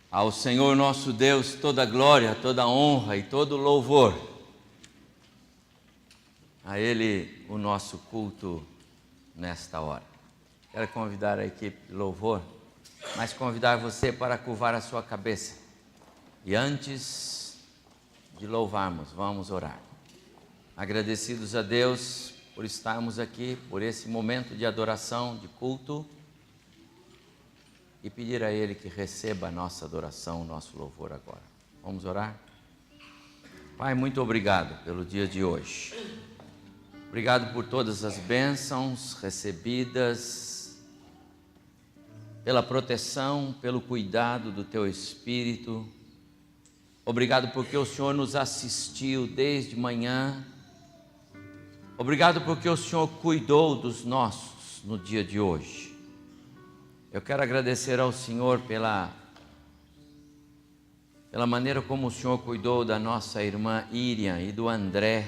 Ao Senhor nosso Deus toda glória, toda honra e todo louvor. A Ele o nosso culto nesta hora. Quero convidar a equipe de louvor, mas convidar você para curvar a sua cabeça. E antes de louvarmos, vamos orar. Agradecidos a Deus por estarmos aqui, por esse momento de adoração, de culto, e pedir a Ele que receba a nossa adoração, o nosso louvor agora. Vamos orar? Pai, muito obrigado pelo dia de hoje. Obrigado por todas as bênçãos recebidas, pela proteção, pelo cuidado do Teu Espírito. Obrigado porque o Senhor nos assistiu desde manhã. Obrigado porque o Senhor cuidou dos nossos no dia de hoje. Eu quero agradecer ao Senhor pela maneira como o Senhor cuidou da nossa irmã Iriam e do André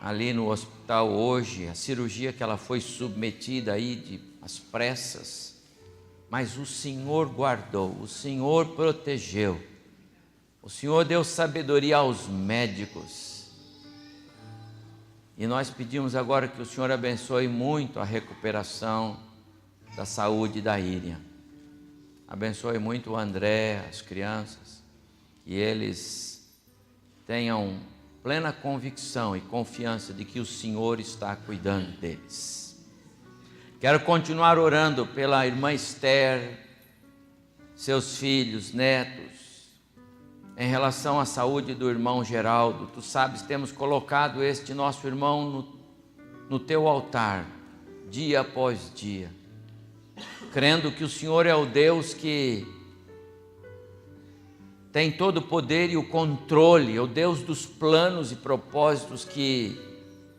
ali no hospital hoje, a cirurgia que ela foi submetida aí às pressas, mas o Senhor guardou, o Senhor protegeu, o Senhor deu sabedoria aos médicos, e nós pedimos agora que o Senhor abençoe muito a recuperação da saúde da Iriam. Abençoe muito o André, as crianças, que eles tenham plena convicção e confiança de que o Senhor está cuidando deles. Quero continuar orando pela irmã Esther, seus filhos, netos, em relação à saúde do irmão Geraldo. Tu sabes, temos colocado este nosso irmão no teu altar, dia após dia, crendo que o Senhor é o Deus que tem todo o poder e o controle, é o Deus dos planos e propósitos que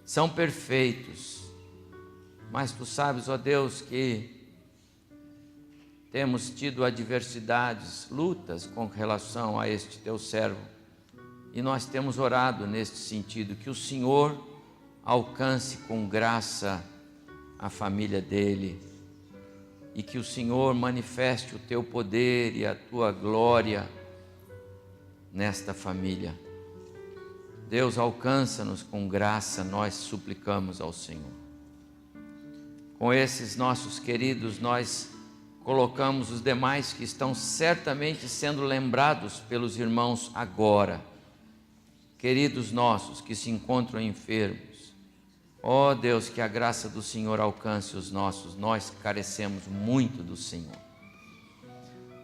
são perfeitos. Mas Tu sabes, ó Deus, que temos tido adversidades, lutas com relação a este Teu servo, e nós temos orado neste sentido, que o Senhor alcance com graça a família dele, e que o Senhor manifeste o Teu poder e a Tua glória nesta família. Deus, alcança-nos com graça, nós suplicamos ao Senhor. Com esses nossos queridos, nós colocamos os demais que estão certamente sendo lembrados pelos irmãos agora, queridos nossos que se encontram enfermos. Ó Deus, que a graça do Senhor alcance os nossos, nós carecemos muito do Senhor.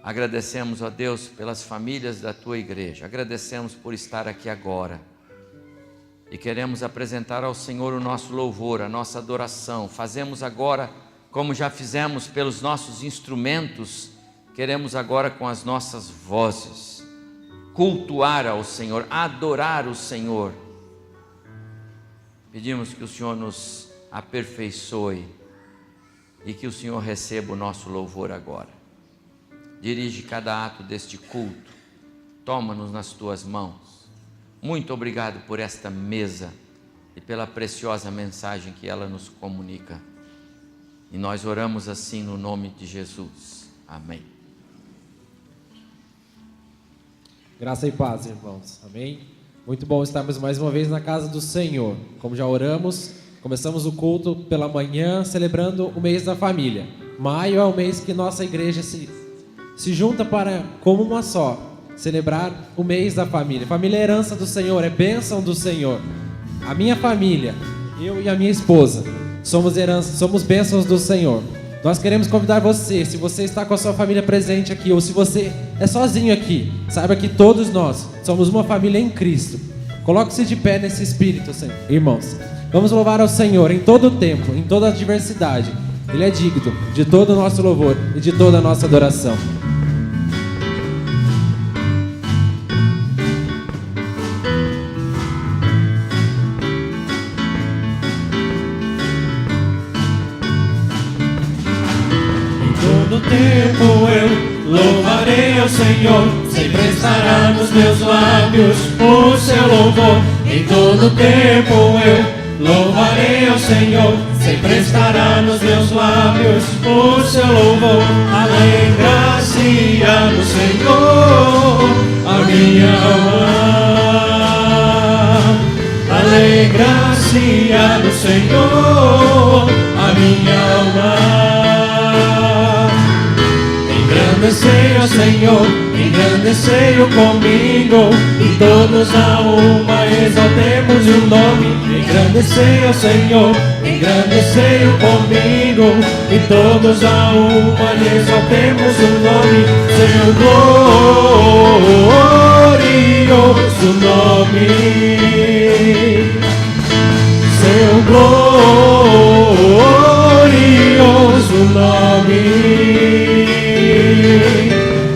Agradecemos, ó Deus, pelas famílias da Tua igreja, agradecemos por estar aqui agora, e queremos apresentar ao Senhor o nosso louvor, a nossa adoração. Fazemos agora, como já fizemos pelos nossos instrumentos, queremos agora com as nossas vozes, cultuar ao Senhor, adorar o Senhor. Pedimos que o Senhor nos aperfeiçoe e que o Senhor receba o nosso louvor agora. Dirige cada ato deste culto, toma-nos nas Tuas mãos. Muito obrigado por esta mesa e pela preciosa mensagem que ela nos comunica. E nós oramos assim no nome de Jesus. Amém. Graça e paz, irmãos. Amém. Muito bom estarmos mais uma vez na casa do Senhor. Como já oramos, começamos o culto pela manhã, celebrando o mês da família. Maio é o mês que nossa igreja se junta para, como uma só, celebrar o mês da família. Família é herança do Senhor, é bênção do Senhor. A minha família, eu e a minha esposa, somos herança, somos bênçãos do Senhor. Nós queremos convidar você, se você está com a sua família presente aqui, ou se você é sozinho aqui, saiba que todos nós somos uma família em Cristo. Coloque-se de pé nesse espírito, irmãos. Vamos louvar ao Senhor em todo o tempo, em toda a diversidade. Ele é digno de todo o nosso louvor e de toda a nossa adoração. todo tempo eu louvarei ao Senhor, sempre estará nos meus lábios o seu louvor. Em todo tempo eu louvarei ao Senhor, sempre estará nos meus lábios o seu louvor. Alegra-se no Senhor a minha alma. Alegra-se no Senhor a minha alma. Engrandecei o Senhor, engrandecei-o comigo, e todos a uma exaltemos o nome. Engrandecei o Senhor, engrandecei-o comigo, e todos a uma exaltemos o nome. Seu glorioso nome, seu glorioso nome.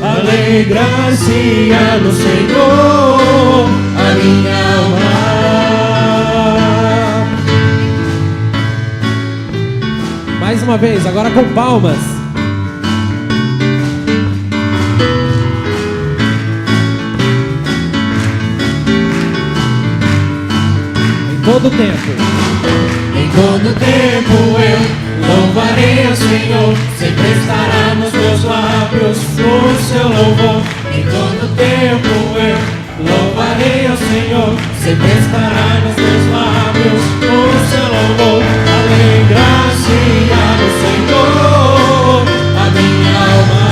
Alegrar-se no Senhor a minha alma. Mais uma vez, agora com palmas. Em todo tempo. Em todo tempo eu louvarei ao Senhor, sempre estará nos meus lábios o seu louvor. Em todo tempo eu louvarei ao Senhor, sempre estará nos meus lábios o seu louvor. Alegrar-se no Senhor a minha alma.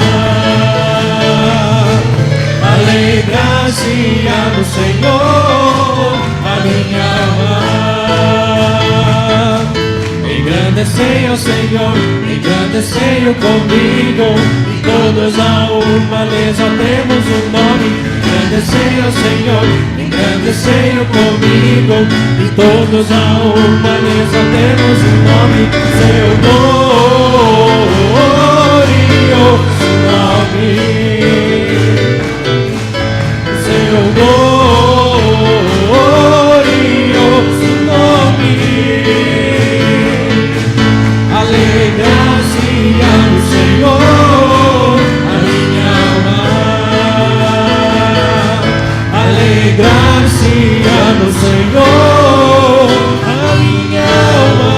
Alegrar-se no Senhor a minha alma. Engrandecei ao Senhor, engrandecei-o comigo, e todos a uma lhe exaltemos o nome. Engrandecei ao Senhor, engrandecei-o comigo, e todos a uma lhe exaltemos o nome. Seu glorioso nome, seu glorioso nome. Alegrar-se no Senhor a minha alma. Alegrar-se no Senhor a minha alma.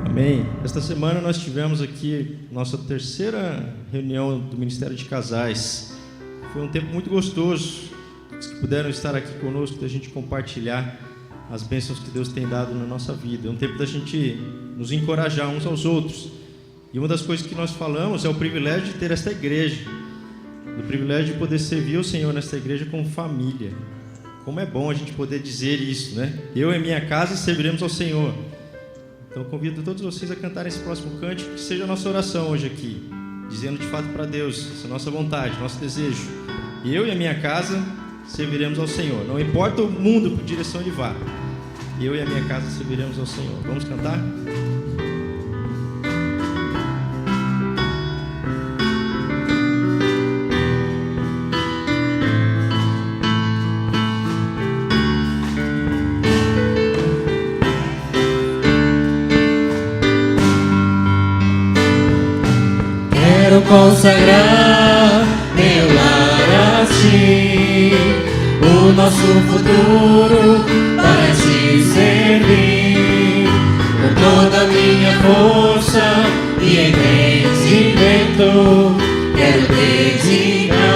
Amém. Esta semana nós tivemos aqui nossa terceira reunião do Ministério de Casais. Foi um tempo muito gostoso. Os que puderam estar aqui conosco, da gente compartilhar as bênçãos que Deus tem dado na nossa vida. É um tempo da gente nos encorajar uns aos outros. E uma das coisas que nós falamos é o privilégio de ter esta igreja, o privilégio de poder servir o Senhor nesta igreja como família. Como é bom a gente poder dizer isso, né? Eu e minha casa serviremos ao Senhor. Então convido todos vocês a cantarem esse próximo cântico, que seja a nossa oração hoje aqui, dizendo de fato para Deus essa nossa vontade, nosso desejo. Eu e a minha casa serviremos ao Senhor. Não importa o mundo por direção ele vá, eu e a minha casa serviremos ao Senhor. Vamos cantar? Quero consagrar meu lar a Ti, o nosso futuro para Te servir, com toda a minha força e entendimento, quero dedicar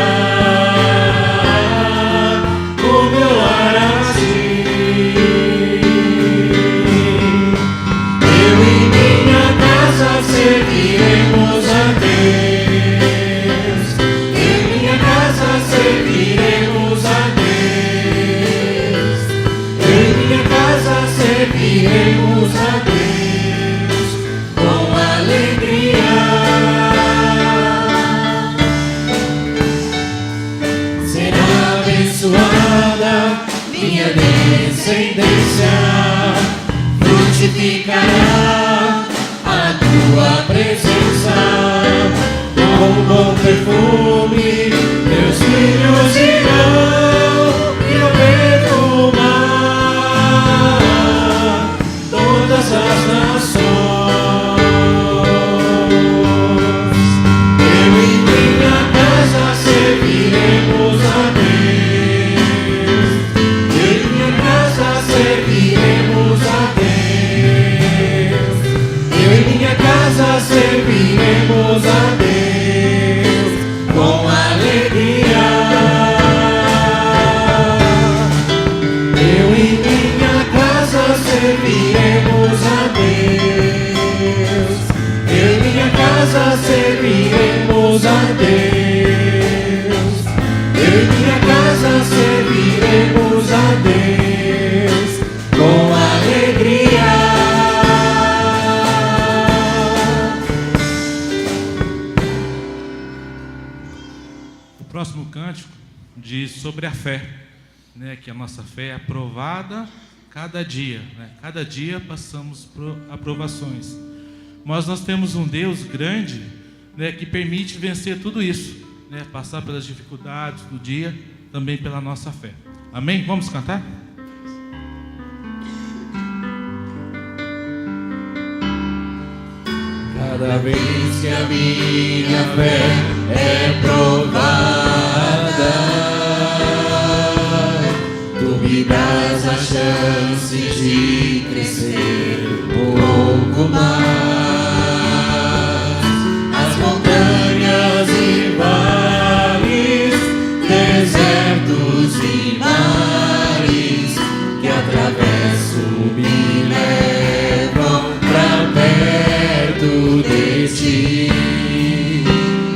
o meu lar a Ti. Eu e minha casa serviremos a Deus. Eu e minha casa serviremos a Deus. Eu e minha casa serviremos a Deus com alegria. serviremos a Deus. Eu e minha casa serviremos a Deus. Eu e minha casa serviremos a Deus com alegria. O próximo cântico diz sobre a fé, né, que a nossa fé é aprovada cada dia, né? Cada dia passamos por aprovações, mas nós temos um Deus grande, né, que permite vencer tudo isso, né, passar pelas dificuldades do dia, também pela nossa fé. Amém? Vamos cantar? Cada vez que a minha fé é provada, tu me dás a chance de crescer um pouco mais. As montanhas e vales, desertos e mares que atravesso me levam pra perto de ti.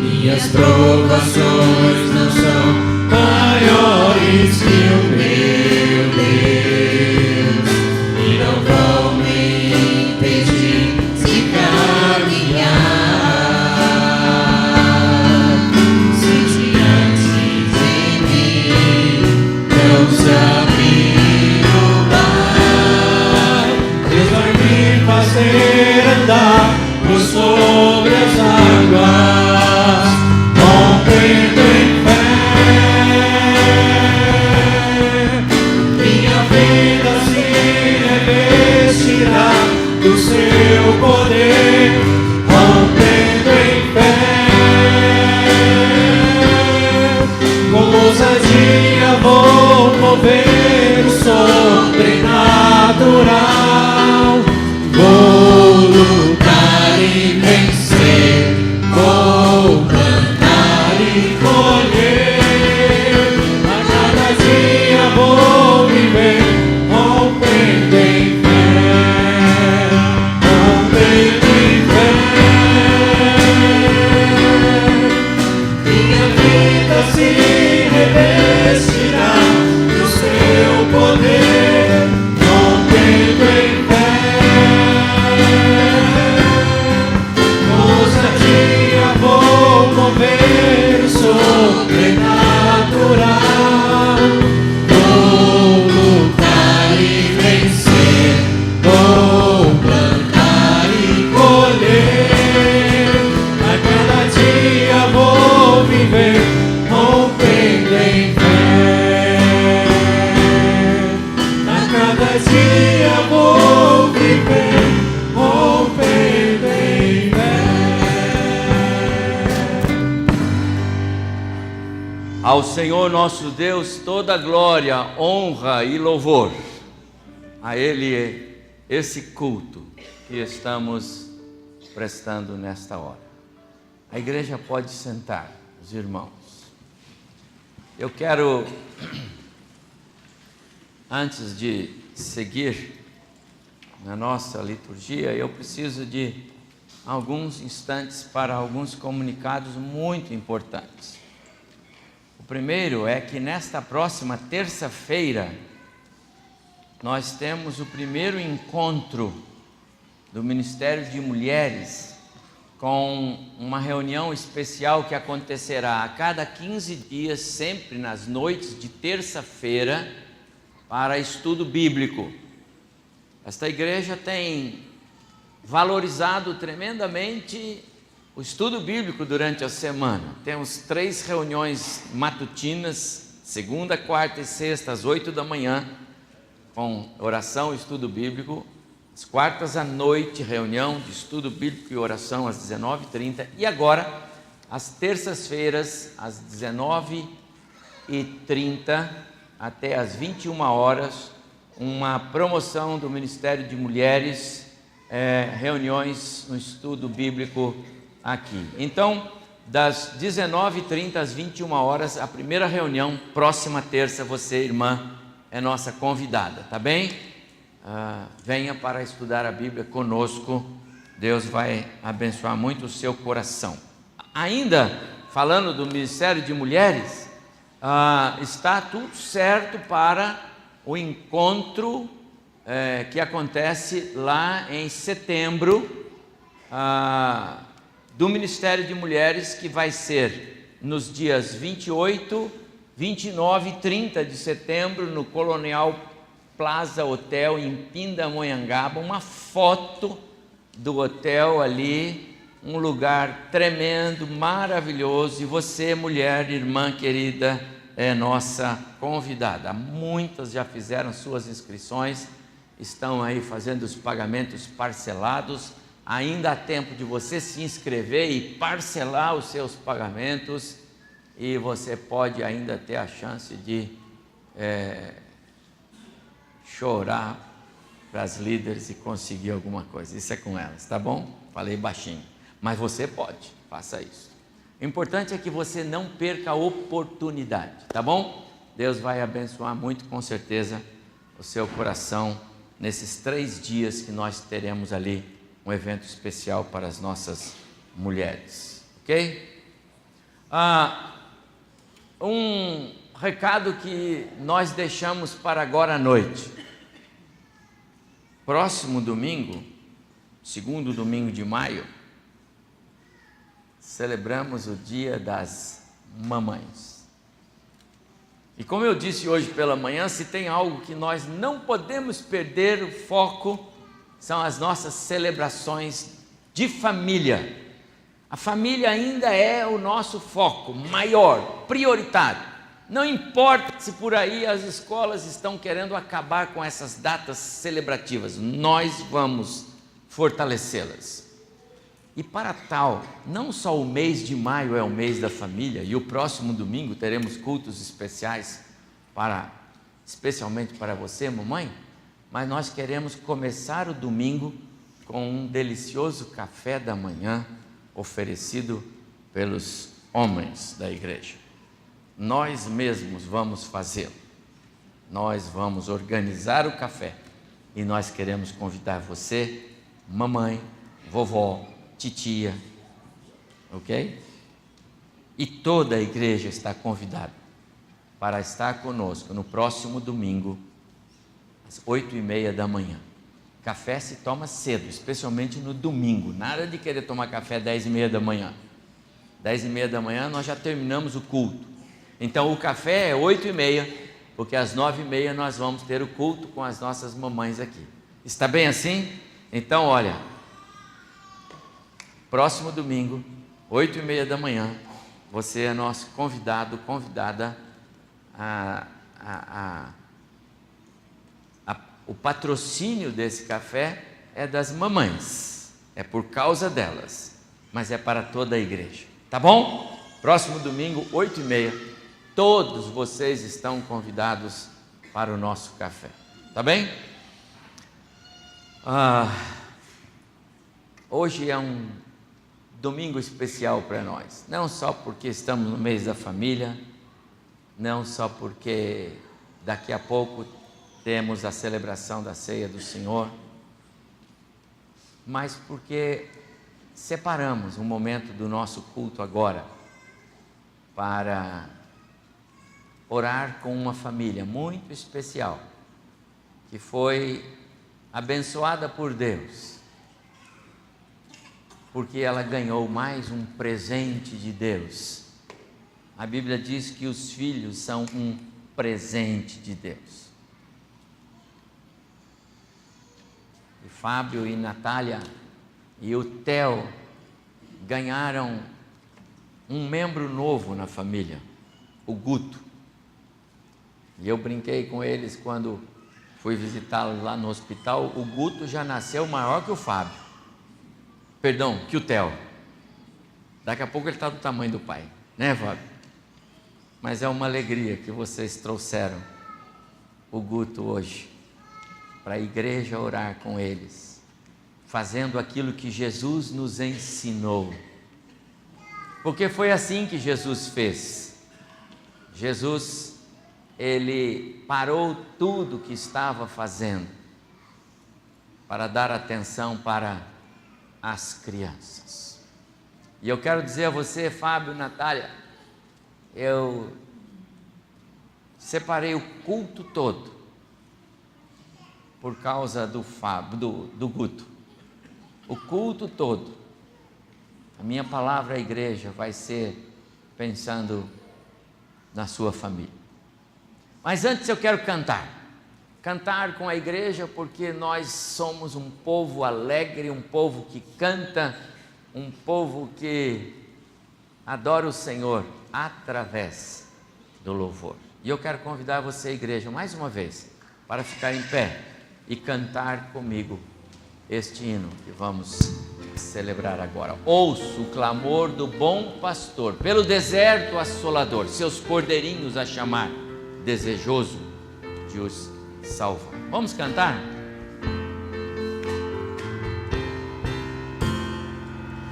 Minhas provações não são maiores que o meu Deus e não vão me impedir de caminhar. Se diante de mim não se abrir o mar, Deus vai me fazer andar por sobre as águas, rompendo em fé. Minha vida se revestirá do seu poder, rompendo em fé. Com ousadia vou mover o sobrenatural. Vou lutar e vencer, vou plantar e colher. A cada dia vou viver, rompendo em fé, rompendo em fé. Minha vida se revestirá do seu poder, rompendo em fé. Ousadia vou mover o sobrenatural. Vou lutar e vencer, vou plantar e colher. A cada dia vou viver, rompendo em fé. A cada dia vou viver, rompendo em fé. Ao Senhor nosso Deus toda glória, honra e louvor. A Ele esse culto que estamos prestando nesta hora. A igreja pode sentar, os irmãos. Eu quero, antes de seguir na nossa liturgia, eu preciso de alguns instantes para alguns comunicados muito importantes. O primeiro é que nesta próxima terça-feira nós temos o primeiro encontro do Ministério de Mulheres com uma reunião especial que acontecerá a cada 15 dias, sempre nas noites de terça-feira, para estudo bíblico. Esta igreja tem valorizado tremendamente o estudo bíblico durante a semana. Temos 3 reuniões matutinas, segunda, quarta e sexta, às 8 da manhã, com oração e estudo bíblico. Às quartas à noite, reunião de estudo bíblico e oração às 19h30. E agora, às terças-feiras, às 19h30 até às 21 horas, uma promoção do Ministério de Mulheres, reuniões no estudo bíblico aqui. Então, das 19h30 às 21 horas, a primeira reunião, próxima terça, você, irmã, é nossa convidada, tá bem? venha para estudar a Bíblia conosco. Deus vai abençoar muito o seu coração. Ainda falando do Ministério de Mulheres, está tudo certo para o encontro que acontece lá em setembro, do Ministério de Mulheres, que vai ser nos dias 28, 29 e 30 de setembro, no Colonial Plaza Hotel, em Pindamonhangaba. Uma foto do hotel ali, um lugar tremendo, maravilhoso, e você, mulher, irmã querida, é nossa convidada. Muitas já fizeram suas inscrições, estão aí fazendo os pagamentos parcelados. Ainda há tempo de você se inscrever e parcelar os seus pagamentos, e você pode ainda ter a chance de chorar para as líderes e conseguir alguma coisa. Isso é com elas, tá bom? Falei baixinho, mas você pode, faça isso. O importante é que você não perca a oportunidade, tá bom? Deus vai abençoar muito, com certeza, o seu coração nesses 3 dias que nós teremos ali um evento especial para as nossas mulheres, ok? Um recado que nós deixamos para agora à noite. Próximo domingo, segundo domingo de maio, celebramos o Dia das Mamães. E como eu disse hoje pela manhã, se tem algo que nós não podemos perder o foco, são as nossas celebrações de família. A família ainda é o nosso foco maior, prioritário. Não importa se por aí as escolas estão querendo acabar com essas datas celebrativas, nós vamos fortalecê-las. E para tal, não só o mês de maio é o mês da família, e o próximo domingo teremos cultos especiais especialmente para você, mamãe, mas nós queremos começar o domingo com um delicioso café da manhã oferecido pelos homens da igreja. Nós mesmos vamos fazê-lo. Nós vamos organizar o café e nós queremos convidar você, mamãe, vovó, titia, ok? E toda a igreja está convidada para estar conosco no próximo domingo, às 8h30 da manhã. Café se toma cedo, especialmente no domingo. Nada de querer tomar café 10h30 da manhã. 10h30 da manhã nós já terminamos o culto. Então o café é 8h30, porque às 9h30 nós vamos ter o culto com as nossas mamães aqui. Está bem assim? Então olha, próximo domingo, 8h30 da manhã, você é nosso convidado, convidada o patrocínio desse café é das mamães, é por causa delas, mas é para toda a igreja, tá bom? Próximo domingo, 8h30, todos vocês estão convidados para o nosso café, tá bem? Hoje é um domingo especial para nós, não só porque estamos no mês da família, não só porque daqui a pouco temos a celebração da ceia do Senhor, mas porque separamos um momento do nosso culto agora para orar com uma família muito especial, que foi abençoada por Deus, porque ela ganhou mais um presente de Deus. A Bíblia diz que os filhos são um presente de Deus. E Fábio e Natália e o Theo ganharam um membro novo na família, o Guto. E eu brinquei com eles quando fui visitá-los lá no hospital. O Guto já nasceu maior que o Fábio. Perdão, que o Theo. Daqui a pouco ele está do tamanho do pai, né, Fábio? Mas é uma alegria que vocês trouxeram o Guto hoje para a igreja orar com eles, fazendo aquilo que Jesus nos ensinou. Porque foi assim que Jesus fez. Jesus, ele parou tudo que estava fazendo para dar atenção para as crianças. E eu quero dizer a você, Fábio, Natália, eu separei o culto todo por causa do Fábio, do Guto. O culto todo. A minha palavra à igreja vai ser pensando na sua família. Mas antes eu quero cantar com a igreja, porque nós somos um povo alegre, um povo que canta, um povo que adora o Senhor através do louvor. E eu quero convidar você, igreja, mais uma vez, para ficar em pé e cantar comigo este hino que vamos celebrar agora. Ouço o clamor do bom pastor, pelo deserto assolador, seus cordeirinhos a chamar, desejoso de os salvar. Vamos cantar?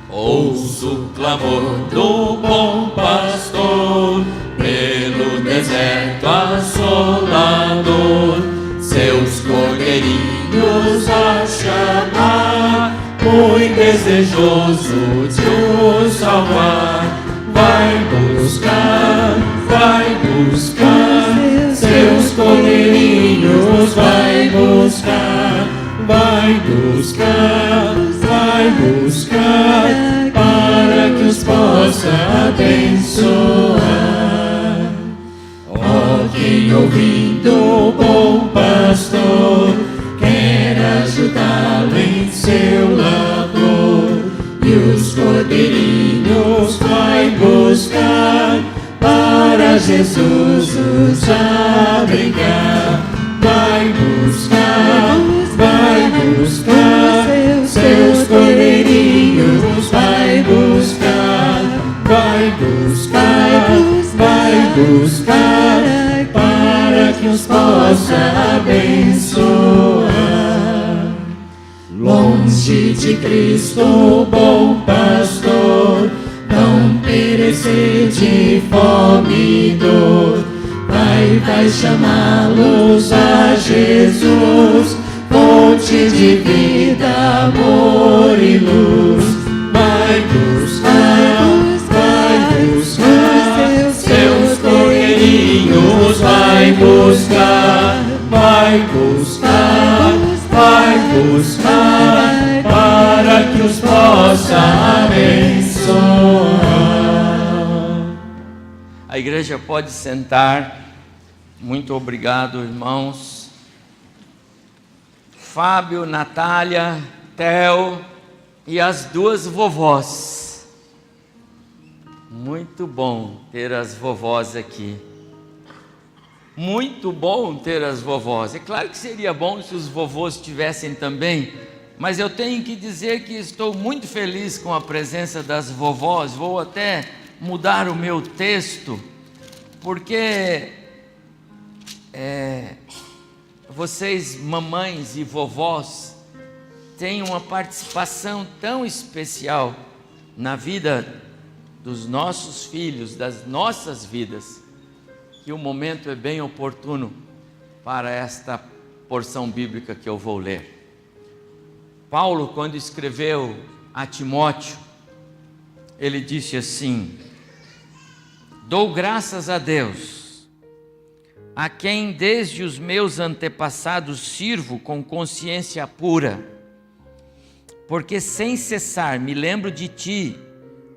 Ouço o clamor do bom pastor, pelo deserto assolador, seus cordeirinhos a chamar, muito desejoso de os salvar. Vai buscar, seus cordeirinhos vai buscar, para que os possa abençoar. Ó, quem ouvindo o bom pastor quer ajudá-lo em seu labor, e os cordeirinhos vai buscar, para Jesus os abrigar. Vai buscar, seus cordeirinhos vai buscar, para que os possa abençoar. Longe de Cristo, o bom pastor, não perecer de fome e dor, vai chamá-los a Jesus, fonte de vida, amor e luz. Vai buscar, seus cordeirinhos vai buscar, para que os possa abençoar. A igreja pode sentar. Muito obrigado, irmãos. Fábio, Natália, Theo e as duas vovós. Muito bom ter as vovós aqui. Muito bom ter as vovós. É claro que seria bom se os vovôs estivessem também, mas eu tenho que dizer que estou muito feliz com a presença das vovós. Vou até mudar o meu texto, porque vocês, mamães e vovós, têm uma participação tão especial na vida dos nossos filhos, das nossas vidas, que o momento é bem oportuno para esta porção bíblica que eu vou ler. Paulo, quando escreveu a Timóteo, ele disse assim: dou graças a Deus, a quem desde os meus antepassados sirvo com consciência pura, porque sem cessar me lembro de ti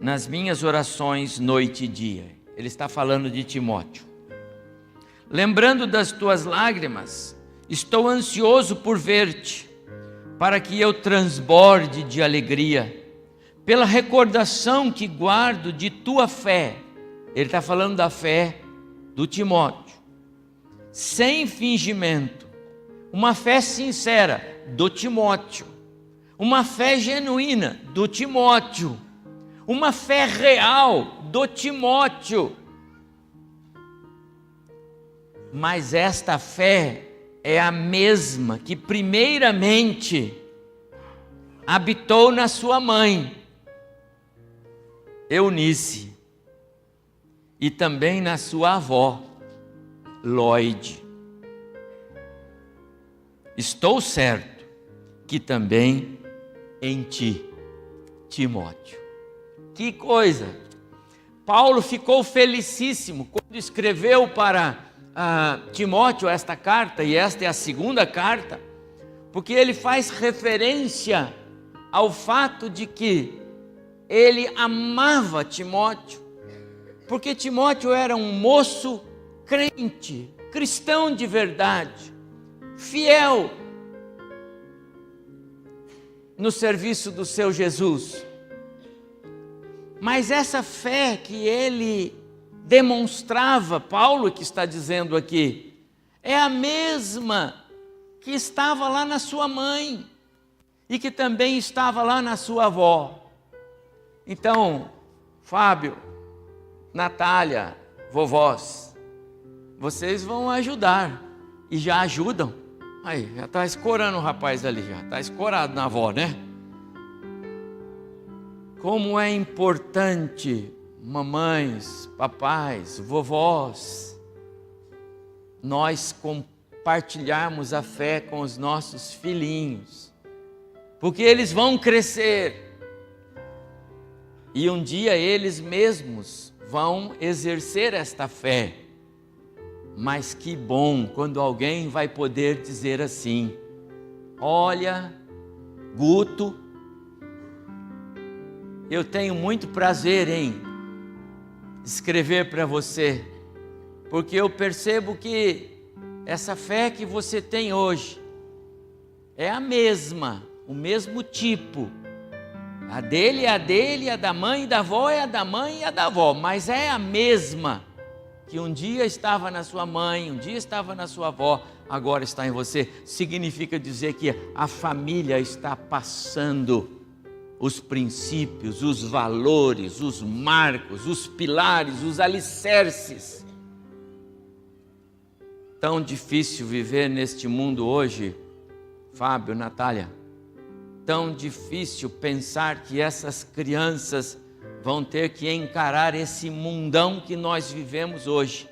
nas minhas orações noite e dia. Ele está falando de Timóteo. Lembrando das tuas lágrimas, estou ansioso por ver-te, para que eu transborde de alegria, pela recordação que guardo de tua fé. Ele está falando da fé do Timóteo, sem fingimento, uma fé sincera do Timóteo, uma fé genuína do Timóteo, uma fé real do Timóteo. Mas esta fé é a mesma que primeiramente habitou na sua mãe, Eunice, e também na sua avó, Lloyd. Estou certo que também em ti, Timóteo. Que coisa! Paulo ficou felicíssimo quando escreveu para Timóteo esta carta, e esta é a segunda carta, porque ele faz referência ao fato de que ele amava Timóteo, porque Timóteo era um moço crente, cristão de verdade, fiel no serviço do seu Jesus. Mas essa fé que ele demonstrava, Paulo que está dizendo aqui, é a mesma que estava lá na sua mãe e que também estava lá na sua avó. Então, Fábio, Natália, vovós, vocês vão ajudar e já ajudam. Aí, já está escorando o rapaz ali, já está escorado na avó, né? Como é importante, mamães, papais, vovós, nós compartilharmos a fé com os nossos filhinhos, porque eles vão crescer e um dia eles mesmos vão exercer esta fé. Mas que bom quando alguém vai poder dizer assim: olha, Guto, eu tenho muito prazer em escrever para você, porque eu percebo que essa fé que você tem hoje é a mesma, o mesmo tipo. A dele é a dele, a da mãe e da avó é a da mãe e a da avó, mas é a mesma que um dia estava na sua mãe, um dia estava na sua avó, agora está em você. Significa dizer que a família está passando os princípios, os valores, os marcos, os pilares, os alicerces. Tão difícil viver neste mundo hoje, Fábio, Natália. Tão difícil pensar que essas crianças vão ter que encarar esse mundão que nós vivemos hoje,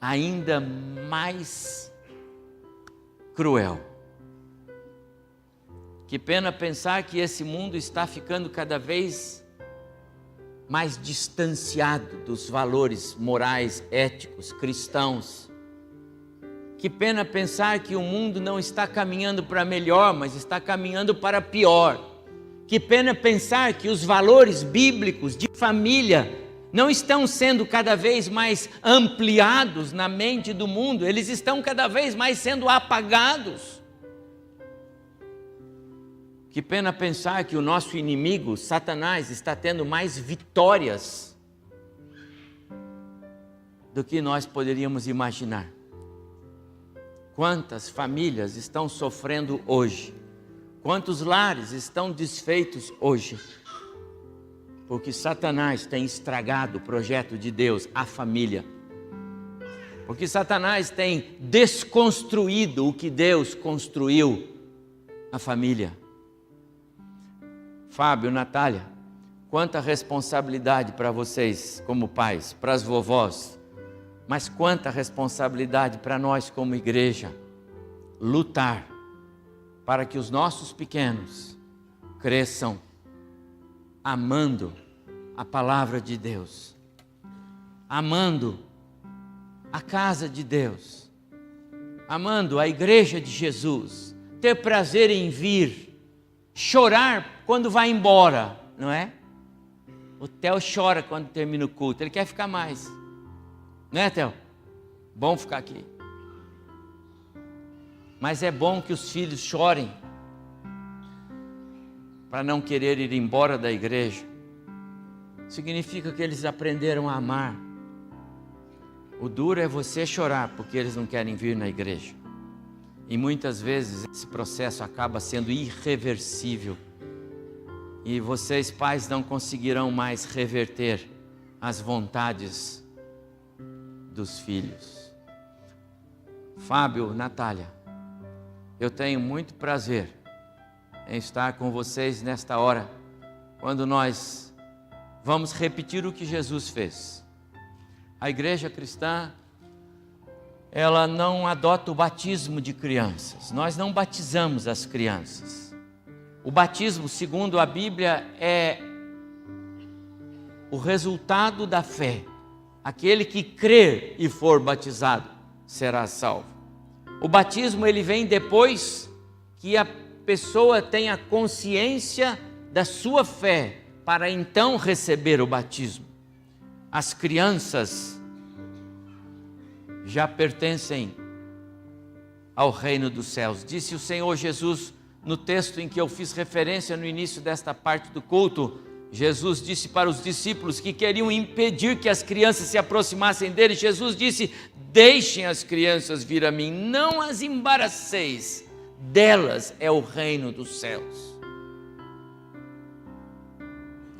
ainda mais cruel. Que pena pensar que esse mundo está ficando cada vez mais distanciado dos valores morais, éticos, cristãos. Que pena pensar que o mundo não está caminhando para melhor, mas está caminhando para pior. Que pena pensar que os valores bíblicos de família não estão sendo cada vez mais ampliados na mente do mundo, eles estão cada vez mais sendo apagados. Que pena pensar que o nosso inimigo, Satanás, está tendo mais vitórias do que nós poderíamos imaginar. Quantas famílias estão sofrendo hoje? Quantos lares estão desfeitos hoje? Porque Satanás tem estragado o projeto de Deus, a família. Porque Satanás tem desconstruído o que Deus construiu, a família. Fábio, Natália, quanta responsabilidade para vocês como pais, para as vovós, mas quanta responsabilidade para nós como igreja, lutar para que os nossos pequenos cresçam amando a palavra de Deus, amando a casa de Deus, amando a igreja de Jesus, ter prazer em vir, chorar quando vai embora, não é? O Theo chora quando termina o culto, ele quer ficar mais, não é, Theo? Bom ficar aqui. Mas é bom que os filhos chorem para não querer ir embora da igreja. Significa que eles aprenderam a amar. O duro é você chorar porque eles não querem vir na igreja. E muitas vezes esse processo acaba sendo irreversível. E vocês, pais, não conseguirão mais reverter as vontades dos filhos. Fábio, Natália, eu tenho muito prazer em estar com vocês nesta hora, quando nós vamos repetir o que Jesus fez. A igreja cristã, ela não adota o batismo de crianças. Nós não batizamos as crianças. O batismo, segundo a Bíblia, é o resultado da fé. Aquele que crer e for batizado será salvo. O batismo, ele vem depois que a pessoa tenha consciência da sua fé, para então receber o batismo. As crianças já pertencem ao reino dos céus. Disse o Senhor Jesus no texto em que eu fiz referência no início desta parte do culto. Jesus disse para os discípulos que queriam impedir que as crianças se aproximassem dele. Jesus disse: deixem as crianças vir a mim, não as embaraceis, delas é o reino dos céus.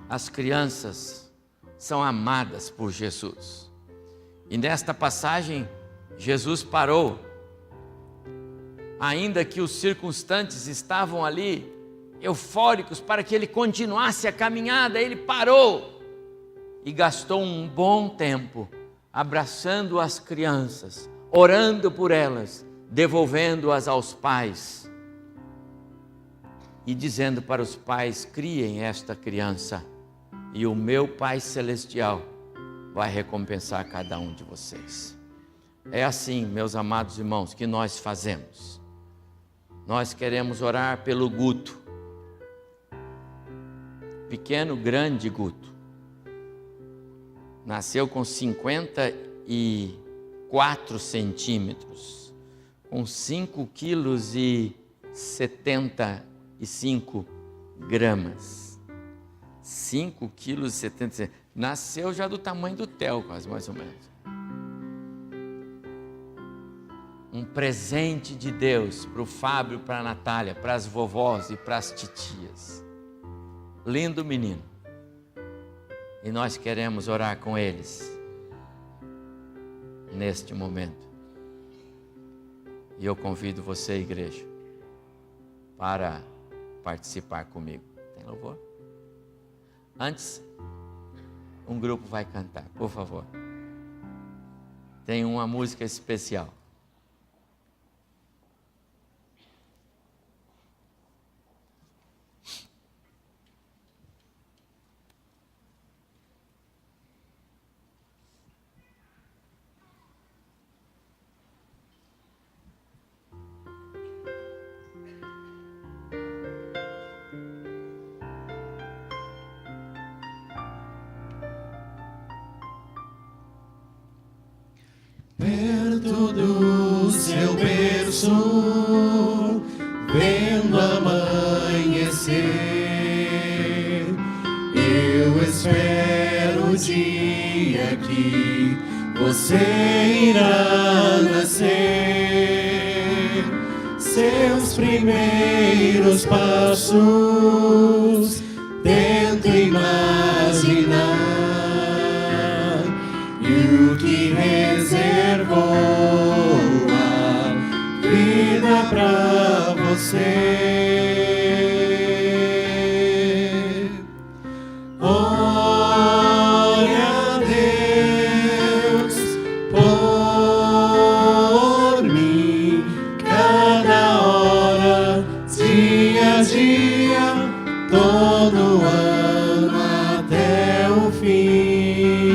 As crianças são amadas por Jesus. E nesta passagem, Jesus parou. Ainda que os circunstantes estavam ali, eufóricos, para que ele continuasse a caminhada, ele parou e gastou um bom tempo abraçando as crianças, orando por elas, devolvendo-as aos pais e dizendo para os pais: criem esta criança e o meu Pai Celestial vai recompensar cada um de vocês. É assim, meus amados irmãos, que nós fazemos. Nós queremos orar pelo Guto, pequeno, grande Guto. Nasceu com 54 centímetros, com 5 quilos e 75 gramas. 5 quilos e 70. Nasceu já do tamanho do Theo, quase, mais ou menos. Um presente de Deus para o Fábio, para a Natália, para as vovós e para as titias. Lindo menino. E nós queremos orar com eles neste momento. E eu convido você, igreja, para participar comigo. Tem louvor? Antes, um grupo vai cantar, por favor. Tem uma música especial. Perto do seu berço, vendo amanhecer, eu espero o dia que você irá nascer. Seus primeiros passos tento imaginar, e o que reservou a vida pra você. Ore a Deus por mim, cada hora, dia a dia, todo ano até o fim.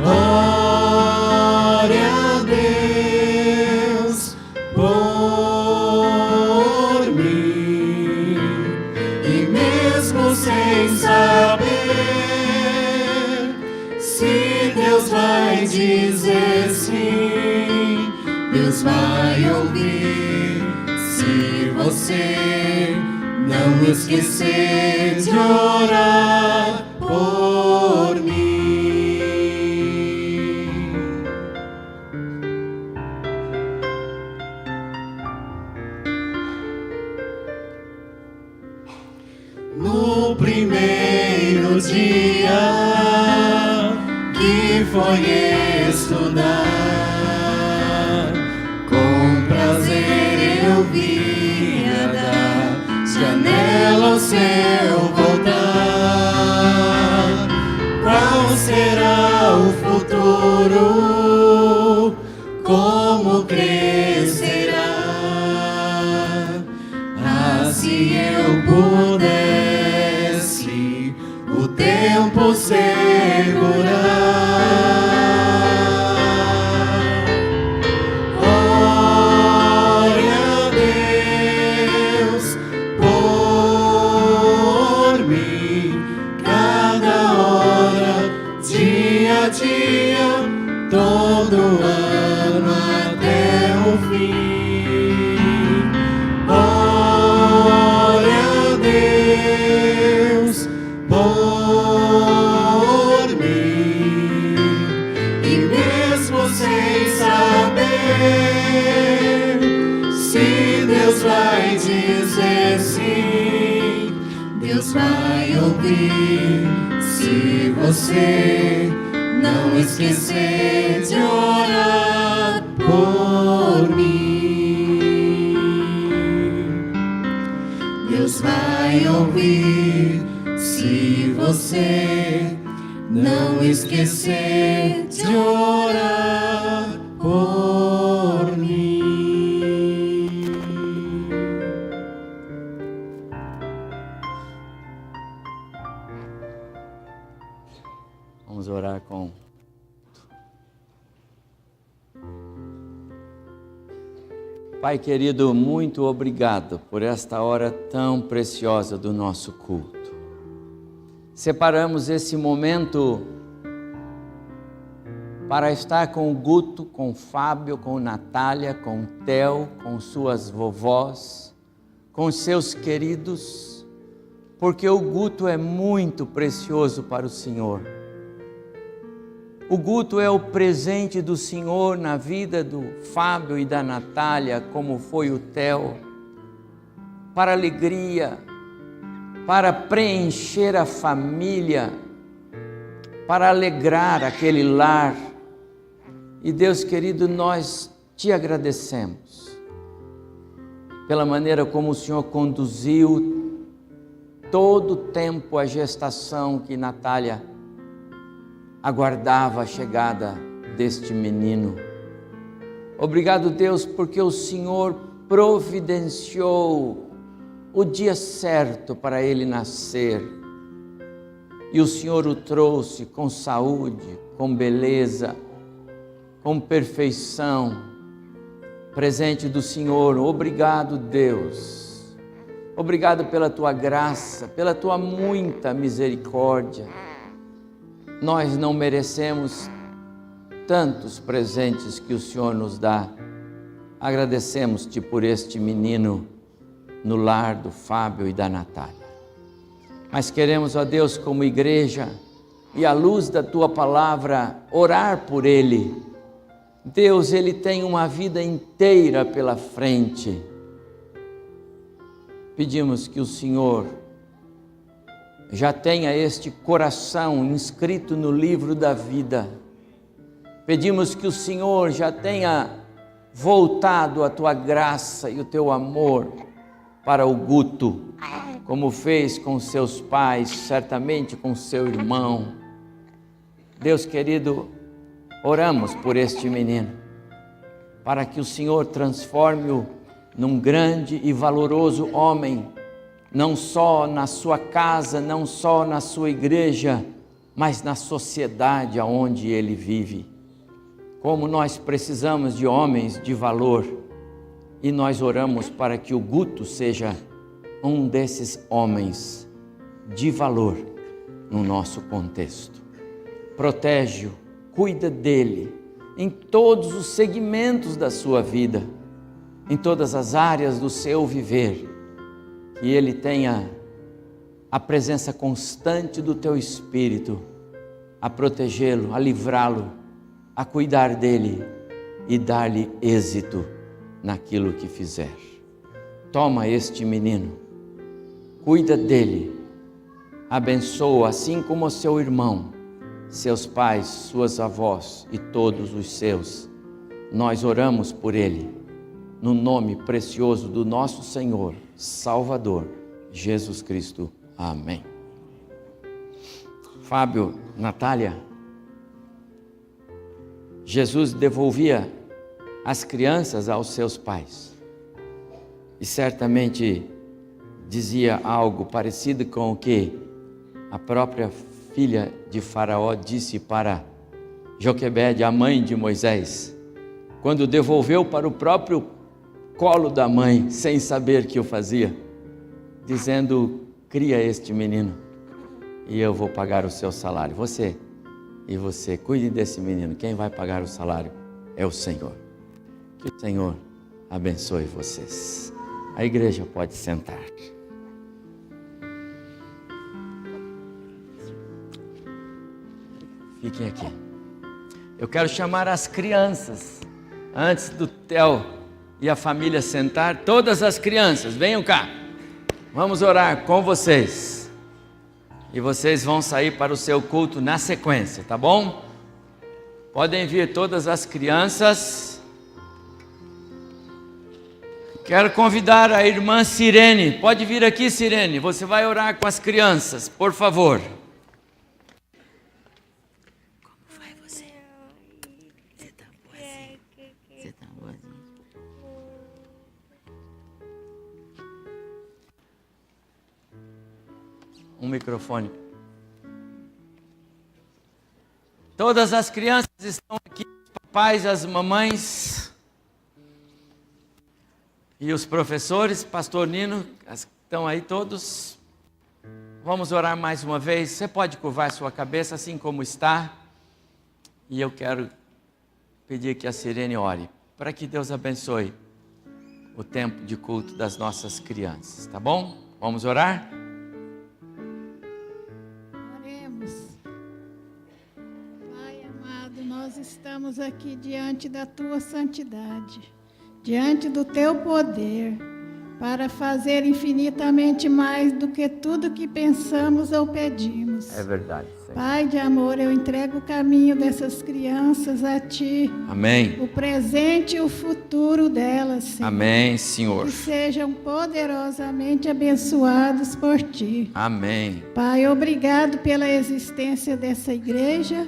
Ore a Deus por mim, e mesmo sem saber se Deus vai dizer sim, Deus vai ouvir, se você não esquecer de orar por mim. No primeiro dia que foi estudar, com prazer eu via da janela o céu voltar. Qual será o futuro? Como crescerá? Ah, se eu por mim, e mesmo sem saber se Deus vai dizer sim, Deus vai ouvir. Se você não esquecer de orar por mim, Deus vai ouvir. Se você não esquecer de orar por mim. Vamos orar com... Pai querido, muito obrigado por esta hora tão preciosa do nosso culto. Separamos esse momento para estar com o Guto, com o Fábio, com Natália, com o Theo, com suas vovós, com seus queridos, porque o Guto é muito precioso para o Senhor. O Guto é o presente do Senhor na vida do Fábio e da Natália, como foi o Theo, para alegria, para preencher a família, para alegrar aquele lar. E Deus querido, nós te agradecemos pela maneira como o Senhor conduziu todo o tempo a gestação que Natália aguardava a chegada deste menino. Obrigado, Deus, porque o Senhor providenciou o dia certo para ele nascer, e o Senhor o trouxe com saúde, com beleza, com perfeição, presente do Senhor. Obrigado, Deus, obrigado pela tua graça, pela tua muita misericórdia. Nós não merecemos tantos presentes que o Senhor nos dá. Agradecemos-te por este menino no lar do Fábio e da Natália. Mas queremos, ó Deus, como igreja e à luz da tua palavra, orar por ele. Deus, ele tem uma vida inteira pela frente. Pedimos que o Senhor já tenha este coração inscrito no livro da vida. Pedimos que o Senhor já tenha voltado a tua graça e o teu amor para o Guto, como fez com seus pais, certamente com seu irmão. Deus querido, oramos por este menino, para que o Senhor transforme-o num grande e valoroso homem, não só na sua casa, não só na sua igreja, mas na sociedade aonde ele vive. Como nós precisamos de homens de valor, e nós oramos para que o Guto seja um desses homens de valor no nosso contexto. Protege-o, cuida dele em todos os segmentos da sua vida, em todas as áreas do seu viver, que ele tenha a presença constante do teu Espírito a protegê-lo, a livrá-lo, a cuidar dele e dar-lhe êxito naquilo que fizer. Toma este menino, cuida dele, abençoa, assim como o seu irmão, seus pais, suas avós e todos os seus. Nós oramos por ele, no nome precioso do nosso Senhor, Salvador, Jesus Cristo. Amém. Fábio, Natália, Jesus devolvia as crianças aos seus pais, e certamente dizia algo parecido com o que a própria filha de Faraó disse para Joquebede, a mãe de Moisés, quando devolveu para o próprio colo da mãe, sem saber que o fazia, dizendo: cria este menino e eu vou pagar o seu salário. Você e você, cuide desse menino, quem vai pagar o salário é o Senhor. Que o Senhor abençoe vocês. A igreja pode sentar. Fiquem aqui. Eu quero chamar as crianças, antes do Theo e a família sentar. Todas as crianças, venham cá. Vamos orar com vocês. E vocês vão sair para o seu culto na sequência, tá bom? Podem vir todas as crianças. Quero convidar a irmã Sirene. Pode vir aqui, Sirene. Você vai orar com as crianças, por favor. Como vai você? Você tá boazinha? Você tá boazinha? Um microfone. Todas as crianças estão aqui, os papais, as mamães e os professores. Pastor Nino, estão aí todos. Vamos orar mais uma vez. Você pode curvar sua cabeça assim como está. E eu quero pedir que a Sirene ore, para que Deus abençoe o tempo de culto das nossas crianças, tá bom? Vamos orar? Oremos. Pai amado, nós estamos aqui diante da Tua santidade, diante do Teu poder, para fazer infinitamente mais do que tudo que pensamos ou pedimos. É verdade, Senhor. Pai de amor, eu entrego o caminho dessas crianças a Ti. Amém. O presente e o futuro delas, Senhor. Amém, Senhor. Que sejam poderosamente abençoados por Ti. Amém. Pai, obrigado pela existência dessa igreja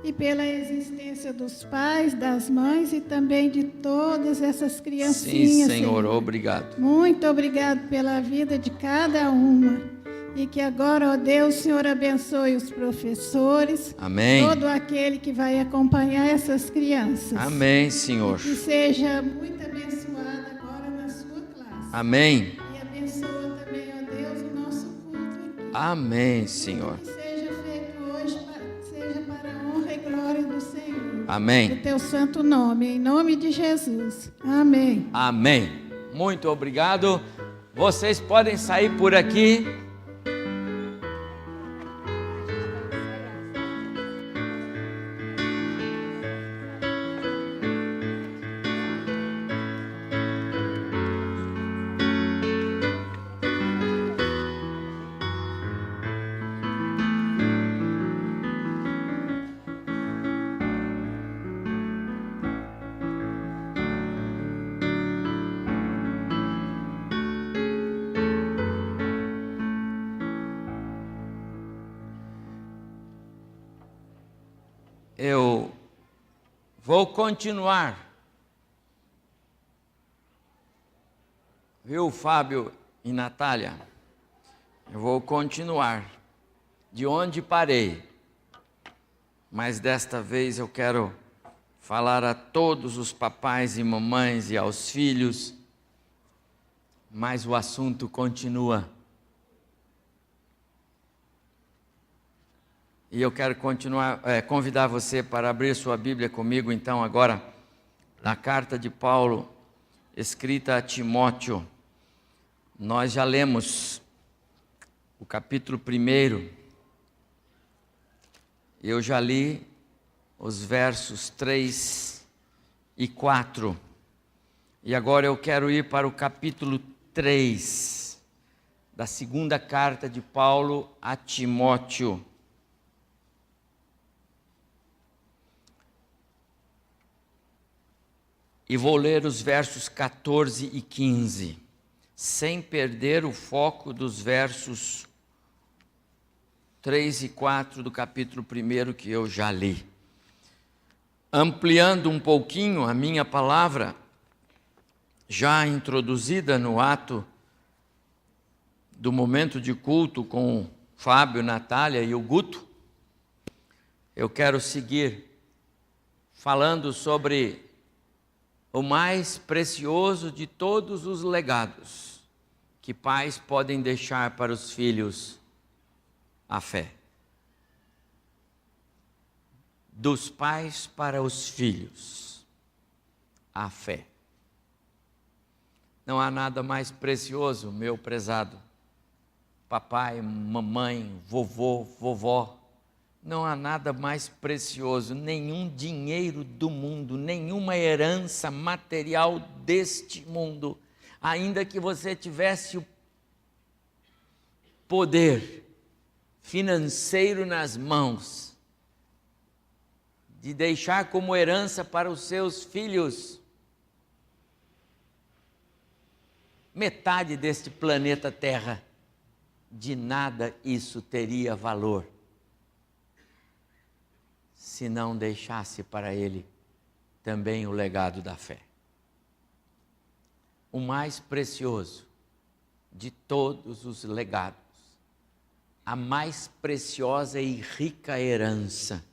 e pela existência dos pais, das mães e também de todas essas criancinhas. Sim, Senhor, obrigado. Muito obrigado pela vida de cada uma. E que agora, ó Deus, o Senhor abençoe os professores. Amém. Todo aquele que vai acompanhar essas crianças. Amém, Senhor. Que seja muito abençoado agora na sua classe. Amém. E abençoa também, ó Deus, o nosso culto aqui. Amém, Senhor. Que seja feito hoje, seja para a honra e glória do Senhor. Amém. Do teu santo nome, em nome de Jesus. Amém. Amém. Muito obrigado. Vocês podem sair por aqui. Eu vou continuar, viu, Fábio e Natália? Eu vou continuar de onde parei, mas desta vez eu quero falar a todos os papais e mamães e aos filhos, mas o assunto continua. E eu quero convidar você para abrir sua Bíblia comigo, então, agora, na carta de Paulo, escrita a Timóteo. Nós já lemos o capítulo 1. Eu já li os versos 3 e 4. E agora eu quero ir para o capítulo 3, da segunda carta de Paulo a Timóteo. E vou ler os versos 14 e 15, sem perder o foco dos versos 3 e 4 do capítulo 1 que eu já li. Ampliando um pouquinho a minha palavra, já introduzida no ato do momento de culto com o Fábio, Natália e o Guto, eu quero seguir falando sobre o mais precioso de todos os legados que pais podem deixar para os filhos: a fé. Dos pais para os filhos, a fé. Não há nada mais precioso, meu prezado papai, mamãe, vovô, vovó, Não há nada mais precioso, nenhum dinheiro do mundo, nenhuma herança material deste mundo, ainda que você tivesse o poder financeiro nas mãos, de deixar como herança para os seus filhos metade deste planeta Terra, de nada isso teria valor, se não deixasse para ele também o legado da fé. O mais precioso de todos os legados, a mais preciosa e rica herança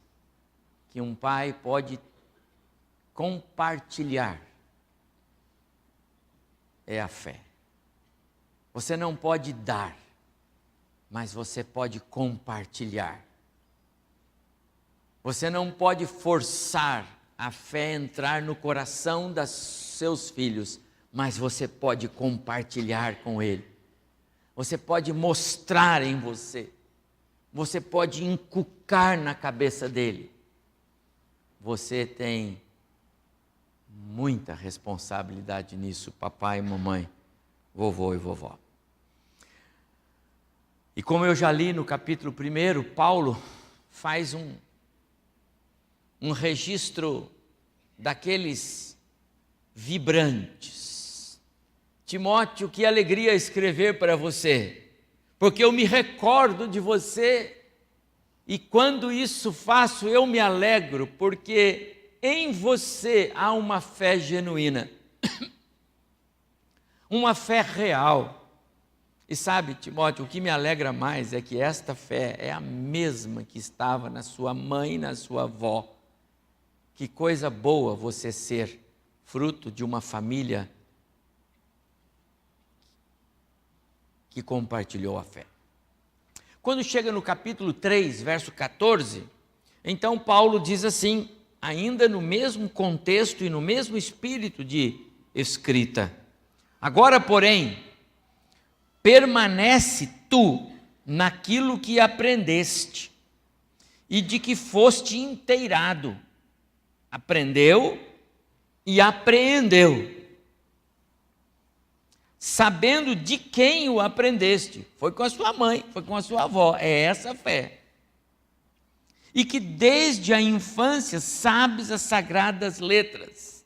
que um pai pode compartilhar é a fé. Você não pode dar, mas você pode compartilhar. Você não pode forçar a fé a entrar no coração dos seus filhos, mas você pode compartilhar com ele. Você pode mostrar em você. Você pode inculcar na cabeça dele. Você tem muita responsabilidade nisso, papai e mamãe, vovô e vovó. E como eu já li no capítulo 1, Paulo faz um registro daqueles vibrantes. Timóteo, que alegria escrever para você, porque eu me recordo de você, e quando isso faço eu me alegro, porque em você há uma fé genuína, uma fé real. E sabe, Timóteo, o que me alegra mais é que esta fé é a mesma que estava na sua mãe e na sua avó. Que coisa boa você ser fruto de uma família que compartilhou a fé. Quando chega no capítulo 3, verso 14, então Paulo diz assim, ainda no mesmo contexto e no mesmo espírito de escrita: agora, porém, permanece tu naquilo que aprendeste e de que foste inteirado. Aprendeu e apreendeu, sabendo de quem o aprendeste. Foi com a sua mãe, foi com a sua avó, é essa a fé. E que desde a infância sabes as sagradas letras,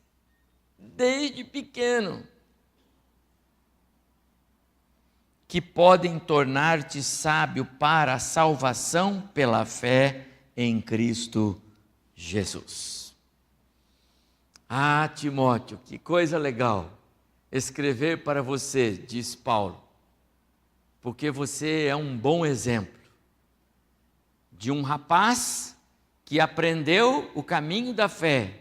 desde pequeno, que podem tornar-te sábio para a salvação pela fé em Cristo Jesus. Ah, Timóteo, que coisa legal escrever para você, diz Paulo, porque você é um bom exemplo de um rapaz que aprendeu o caminho da fé,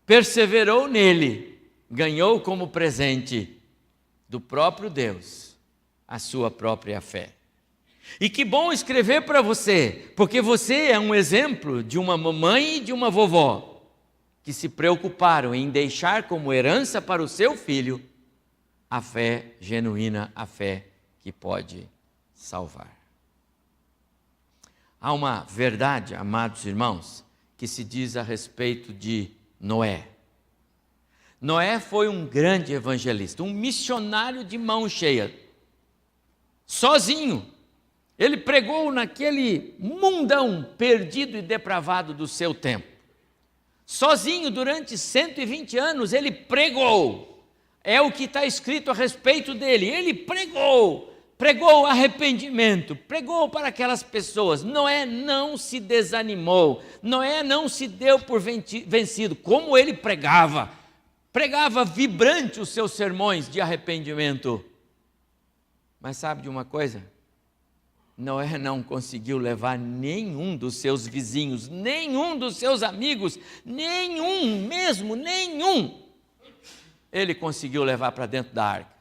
perseverou nele, ganhou como presente do próprio Deus a sua própria fé. E que bom escrever para você, porque você é um exemplo de uma mamãe e de uma vovó que se preocuparam em deixar como herança para o seu filho a fé genuína, a fé que pode salvar. Há uma verdade, amados irmãos, que se diz a respeito de Noé. Noé foi um grande evangelista, um missionário de mão cheia, sozinho. Ele pregou naquele mundão perdido e depravado do seu tempo. Sozinho, durante 120 anos, ele pregou. É o que está escrito a respeito dele. Ele pregou arrependimento, pregou para aquelas pessoas. Noé não se desanimou, Noé não se deu por vencido, como ele pregava vibrante os seus sermões de arrependimento. Mas sabe de uma coisa? Noé não conseguiu levar nenhum dos seus vizinhos, nenhum dos seus amigos, nenhum. Ele conseguiu levar para dentro da arca.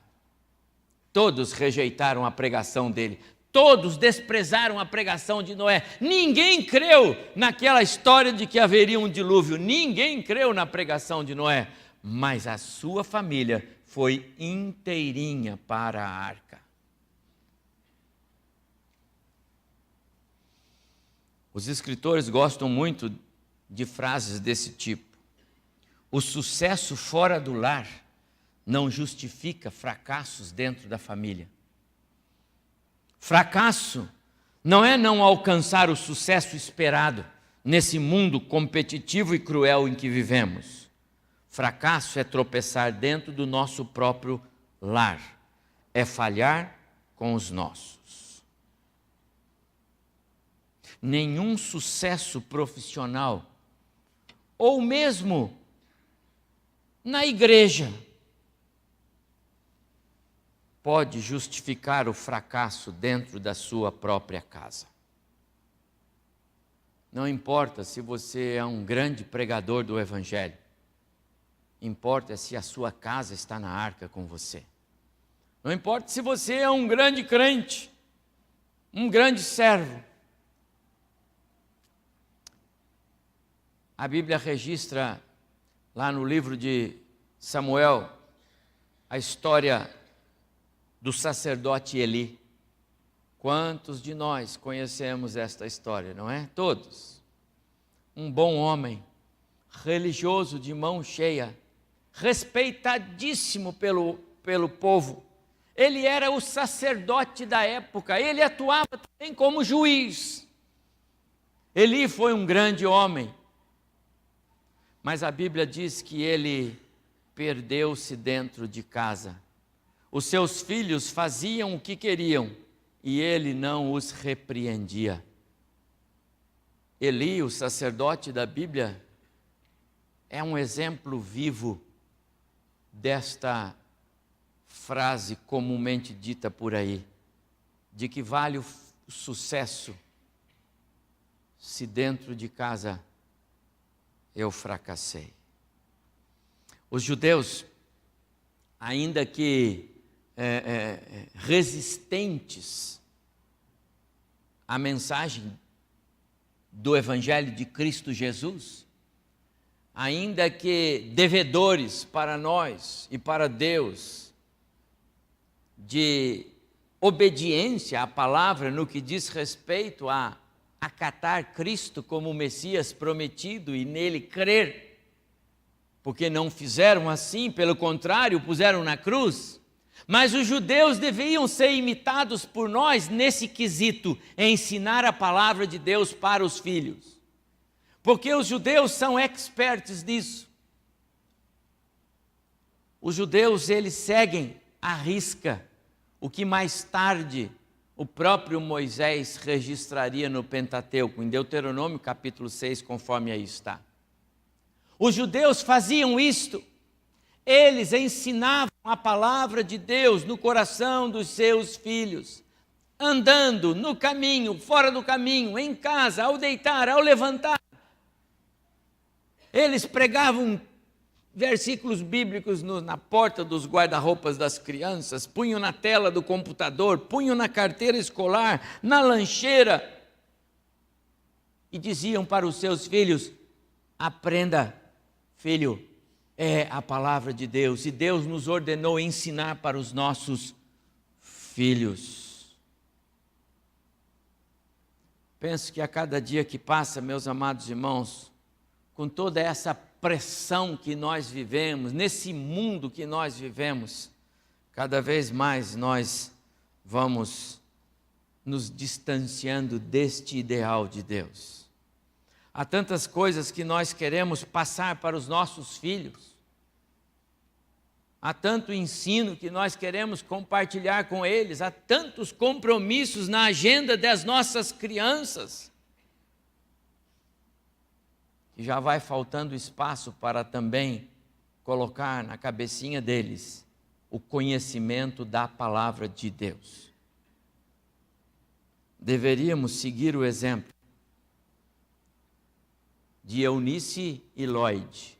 Todos rejeitaram a pregação dele, todos desprezaram a pregação de Noé. Ninguém creu naquela história de que haveria um dilúvio, ninguém creu na pregação de Noé, mas a sua família foi inteirinha para a arca. Os escritores gostam muito de frases desse tipo. O sucesso fora do lar não justifica fracassos dentro da família. Fracasso não é não alcançar o sucesso esperado nesse mundo competitivo e cruel em que vivemos. Fracasso é tropeçar dentro do nosso próprio lar, é falhar com os nossos. Nenhum sucesso profissional, ou mesmo na igreja, pode justificar o fracasso dentro da sua própria casa. Não importa se você é um grande pregador do Evangelho, importa se a sua casa está na arca com você. Não importa se você é um grande crente, um grande servo. A Bíblia registra lá no livro de Samuel a história do sacerdote Eli. Quantos de nós conhecemos esta história, não é? Todos. Um bom homem, religioso de mão cheia, respeitadíssimo pelo povo. Ele era o sacerdote da época, ele atuava também como juiz. Eli foi um grande homem, mas a Bíblia diz que ele perdeu-se dentro de casa. Os seus filhos faziam o que queriam e ele não os repreendia. Eli, o sacerdote da Bíblia, é um exemplo vivo desta frase comumente dita por aí, de que vale o sucesso se dentro de casa eu fracassei. Os judeus, ainda que resistentes à mensagem do Evangelho de Cristo Jesus, ainda que devedores para nós e para Deus de obediência à palavra no que diz respeito a acatar Cristo como o Messias prometido e nele crer, porque não fizeram assim, pelo contrário, puseram na cruz. Mas os judeus deviam ser imitados por nós nesse quesito, ensinar a palavra de Deus para os filhos. Porque os judeus são expertos nisso. Os judeus, eles seguem à risca o que mais tarde o próprio Moisés registraria no Pentateuco, em Deuteronômio capítulo 6, conforme aí está. Os judeus faziam isto. Eles ensinavam a palavra de Deus no coração dos seus filhos, andando no caminho, fora do caminho, em casa, ao deitar, ao levantar. Eles pregavam versículos bíblicos na porta dos guarda-roupas das crianças, punham na tela do computador, punham na carteira escolar, na lancheira, e diziam para os seus filhos: aprenda, filho, é a palavra de Deus, e Deus nos ordenou ensinar para os nossos filhos. Penso que a cada dia que passa, meus amados irmãos, com toda essa pressão que nós vivemos, nesse mundo que nós vivemos, cada vez mais nós vamos nos distanciando deste ideal de Deus. Há tantas coisas que nós queremos passar para os nossos filhos. Há tanto ensino que nós queremos compartilhar com eles. Há tantos compromissos na agenda das nossas crianças, que já vai faltando espaço para também colocar na cabecinha deles o conhecimento da palavra de Deus. Deveríamos seguir o exemplo de Eunice e Lloyd,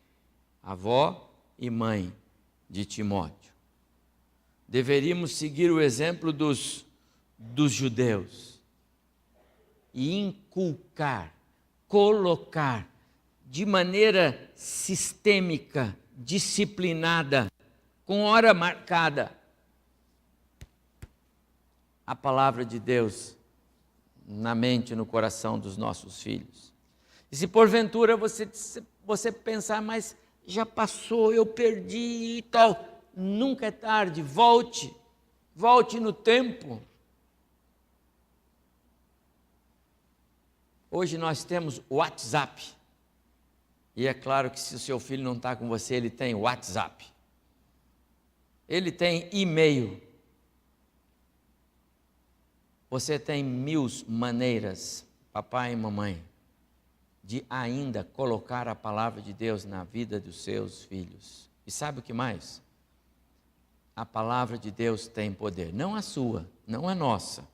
avó e mãe de Timóteo. Deveríamos seguir o exemplo dos judeus e inculcar, colocar de maneira sistêmica, disciplinada, com hora marcada, a palavra de Deus na mente e no coração dos nossos filhos. E se porventura você pensar, mas já passou, eu perdi e tal, nunca é tarde, volte no tempo. Hoje nós temos o WhatsApp, e é claro que se o seu filho não está com você, ele tem WhatsApp, ele tem e-mail, você tem 1000 maneiras, papai e mamãe, de ainda colocar a palavra de Deus na vida dos seus filhos. E sabe o que mais? A palavra de Deus tem poder, não a sua, não a nossa.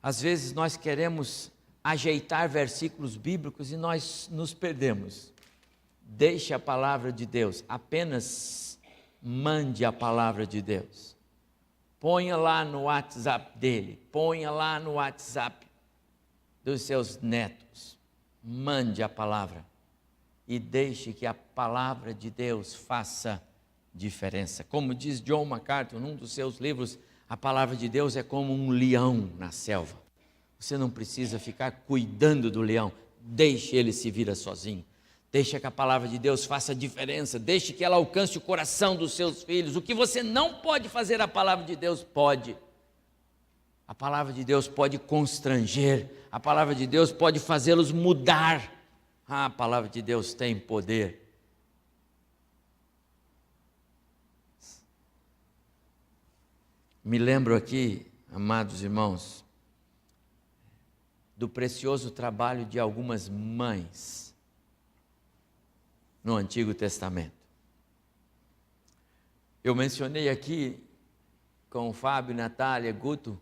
Às vezes nós queremos ajeitar versículos bíblicos e nós nos perdemos. Deixe a palavra de Deus, apenas mande a palavra de Deus. Ponha lá no WhatsApp dele, ponha lá no WhatsApp dos seus netos. Mande a palavra e deixe que a palavra de Deus faça diferença. Como diz John MacArthur num dos seus livros, a palavra de Deus é como um leão na selva. Você não precisa ficar cuidando do leão, deixe ele se virar sozinho. Deixe que a palavra de Deus faça diferença, deixe que ela alcance o coração dos seus filhos. O que você não pode fazer, a palavra de Deus pode. A palavra de Deus pode constranger, a palavra de Deus pode fazê-los mudar. A palavra de Deus tem poder. Me lembro aqui, amados irmãos, do precioso trabalho de algumas mães no Antigo Testamento. Eu mencionei aqui com o Fábio, Natália, Guto,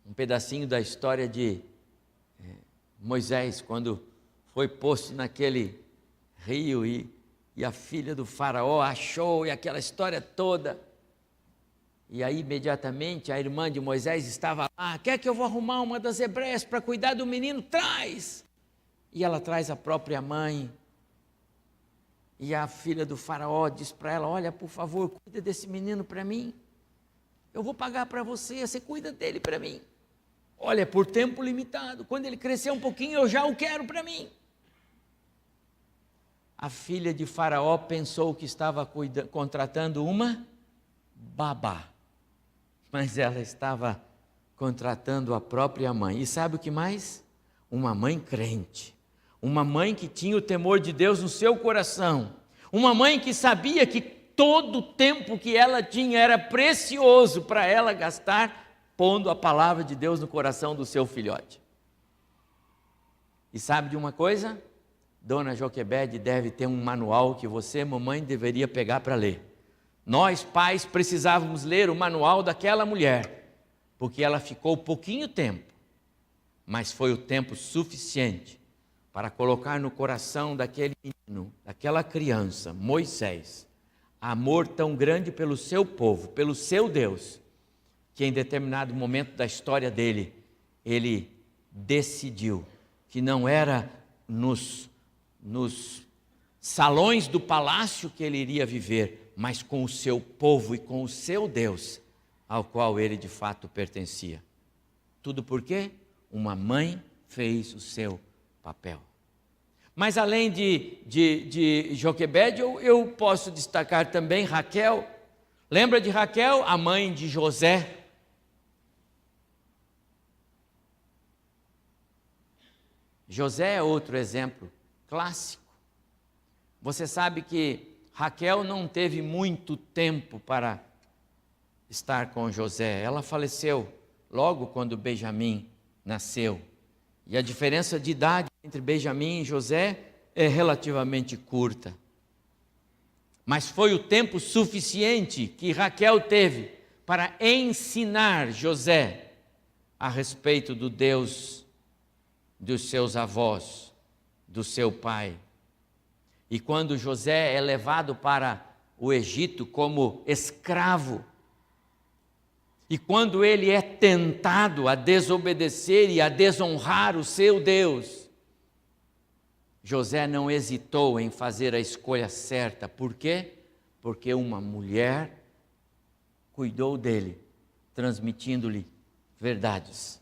um pedacinho da história de Moisés, quando foi posto naquele rio e a filha do faraó achou, e aquela história toda. E aí imediatamente a irmã de Moisés estava lá, quer que eu vou arrumar uma das hebreias para cuidar do menino? Traz! E ela traz a própria mãe. E a filha do faraó diz para ela, olha, por favor, cuida desse menino para mim. Eu vou pagar para você, você cuida dele para mim. Olha, por tempo limitado, quando ele crescer um pouquinho, eu já o quero para mim. A filha de faraó pensou que estava contratando uma babá, mas ela estava contratando a própria mãe. E sabe o que mais? Uma mãe crente. Uma mãe que tinha o temor de Deus no seu coração. Uma mãe que sabia que todo o tempo que ela tinha era precioso para ela gastar pondo a palavra de Deus no coração do seu filhote. E sabe de uma coisa? Dona Joquebede deve ter um manual que você, mamãe, deveria pegar para ler. Nós, pais, precisávamos ler o manual daquela mulher, porque ela ficou pouquinho tempo, mas foi o tempo suficiente para colocar no coração daquele menino, daquela criança, Moisés, amor tão grande pelo seu povo, pelo seu Deus, que em determinado momento da história dele, ele decidiu que não era nos salões do palácio que ele iria viver, mas com o seu povo e com o seu Deus, ao qual ele de fato pertencia. Tudo por quê? Uma mãe fez o seu papel. Mas além de Joquebede, eu posso destacar também Raquel. Lembra de Raquel, a mãe de José? José é outro exemplo clássico. Você sabe que Raquel não teve muito tempo para estar com José. Ela faleceu logo quando Benjamim nasceu. E a diferença de idade entre Benjamim e José é relativamente curta. Mas foi o tempo suficiente que Raquel teve para ensinar José a respeito do Deus dos seus avós, do seu pai. E quando José é levado para o Egito como escravo, e quando ele é tentado a desobedecer e a desonrar o seu Deus, José não hesitou em fazer a escolha certa. Por quê? Porque uma mulher cuidou dele, transmitindo-lhe verdades,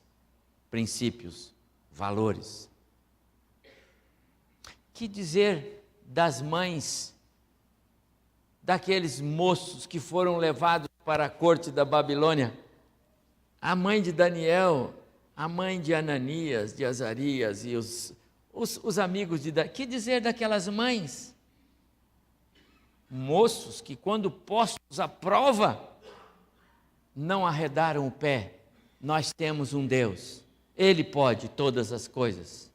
princípios, valores. Que dizer das mães daqueles moços que foram levados para a corte da Babilônia? A mãe de Daniel, a mãe de Ananias, de Azarias e os amigos de Daniel. Que dizer daquelas mães? Moços que, quando postos à prova, não arredaram o pé. Nós temos um Deus, Ele pode todas as coisas.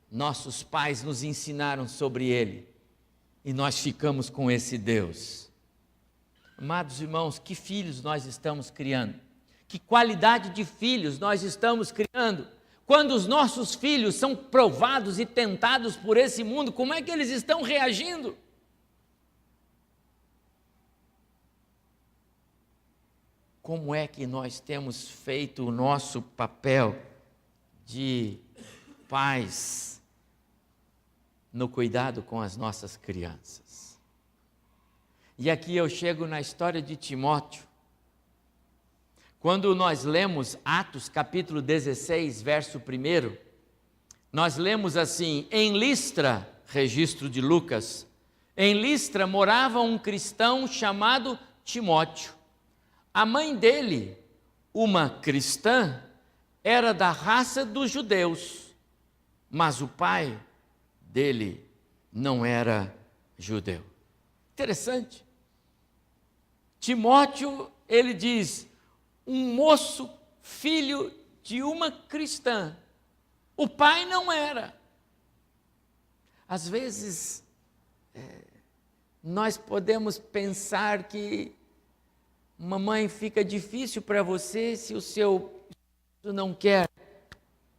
Nossos pais nos ensinaram sobre Ele e nós ficamos com esse Deus. Amados irmãos, que filhos nós estamos criando? Que qualidade de filhos nós estamos criando? Quando os nossos filhos são provados e tentados por esse mundo, como é que eles estão reagindo? Como é que nós temos feito o nosso papel de pais no cuidado com as nossas crianças? E aqui eu chego na história de Timóteo. Quando nós lemos Atos capítulo 16, verso 1, nós lemos assim: em Listra, registro de Lucas, em Listra morava um cristão chamado Timóteo. A mãe dele, uma cristã, era da raça dos judeus, mas o pai dele não era judeu. Interessante. Timóteo, ele diz, um moço, filho de uma cristã. O pai não era. Às vezes, nós podemos pensar que mamãe, fica difícil para você se o seu esposo não quer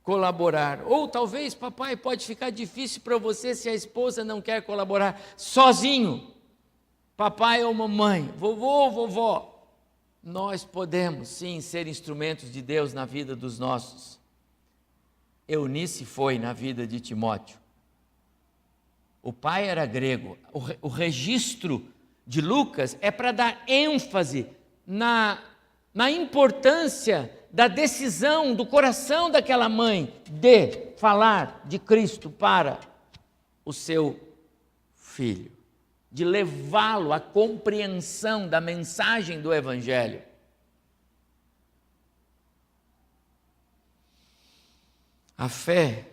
colaborar. Ou talvez, papai, pode ficar difícil para você se a esposa não quer colaborar sozinho. Papai ou mamãe, vovô ou vovó. Nós podemos, sim, ser instrumentos de Deus na vida dos nossos. Eunice foi na vida de Timóteo. O pai era grego. O registro de Lucas é para dar ênfase na importância da decisão do coração daquela mãe de falar de Cristo para o seu filho, de levá-lo à compreensão da mensagem do Evangelho. A fé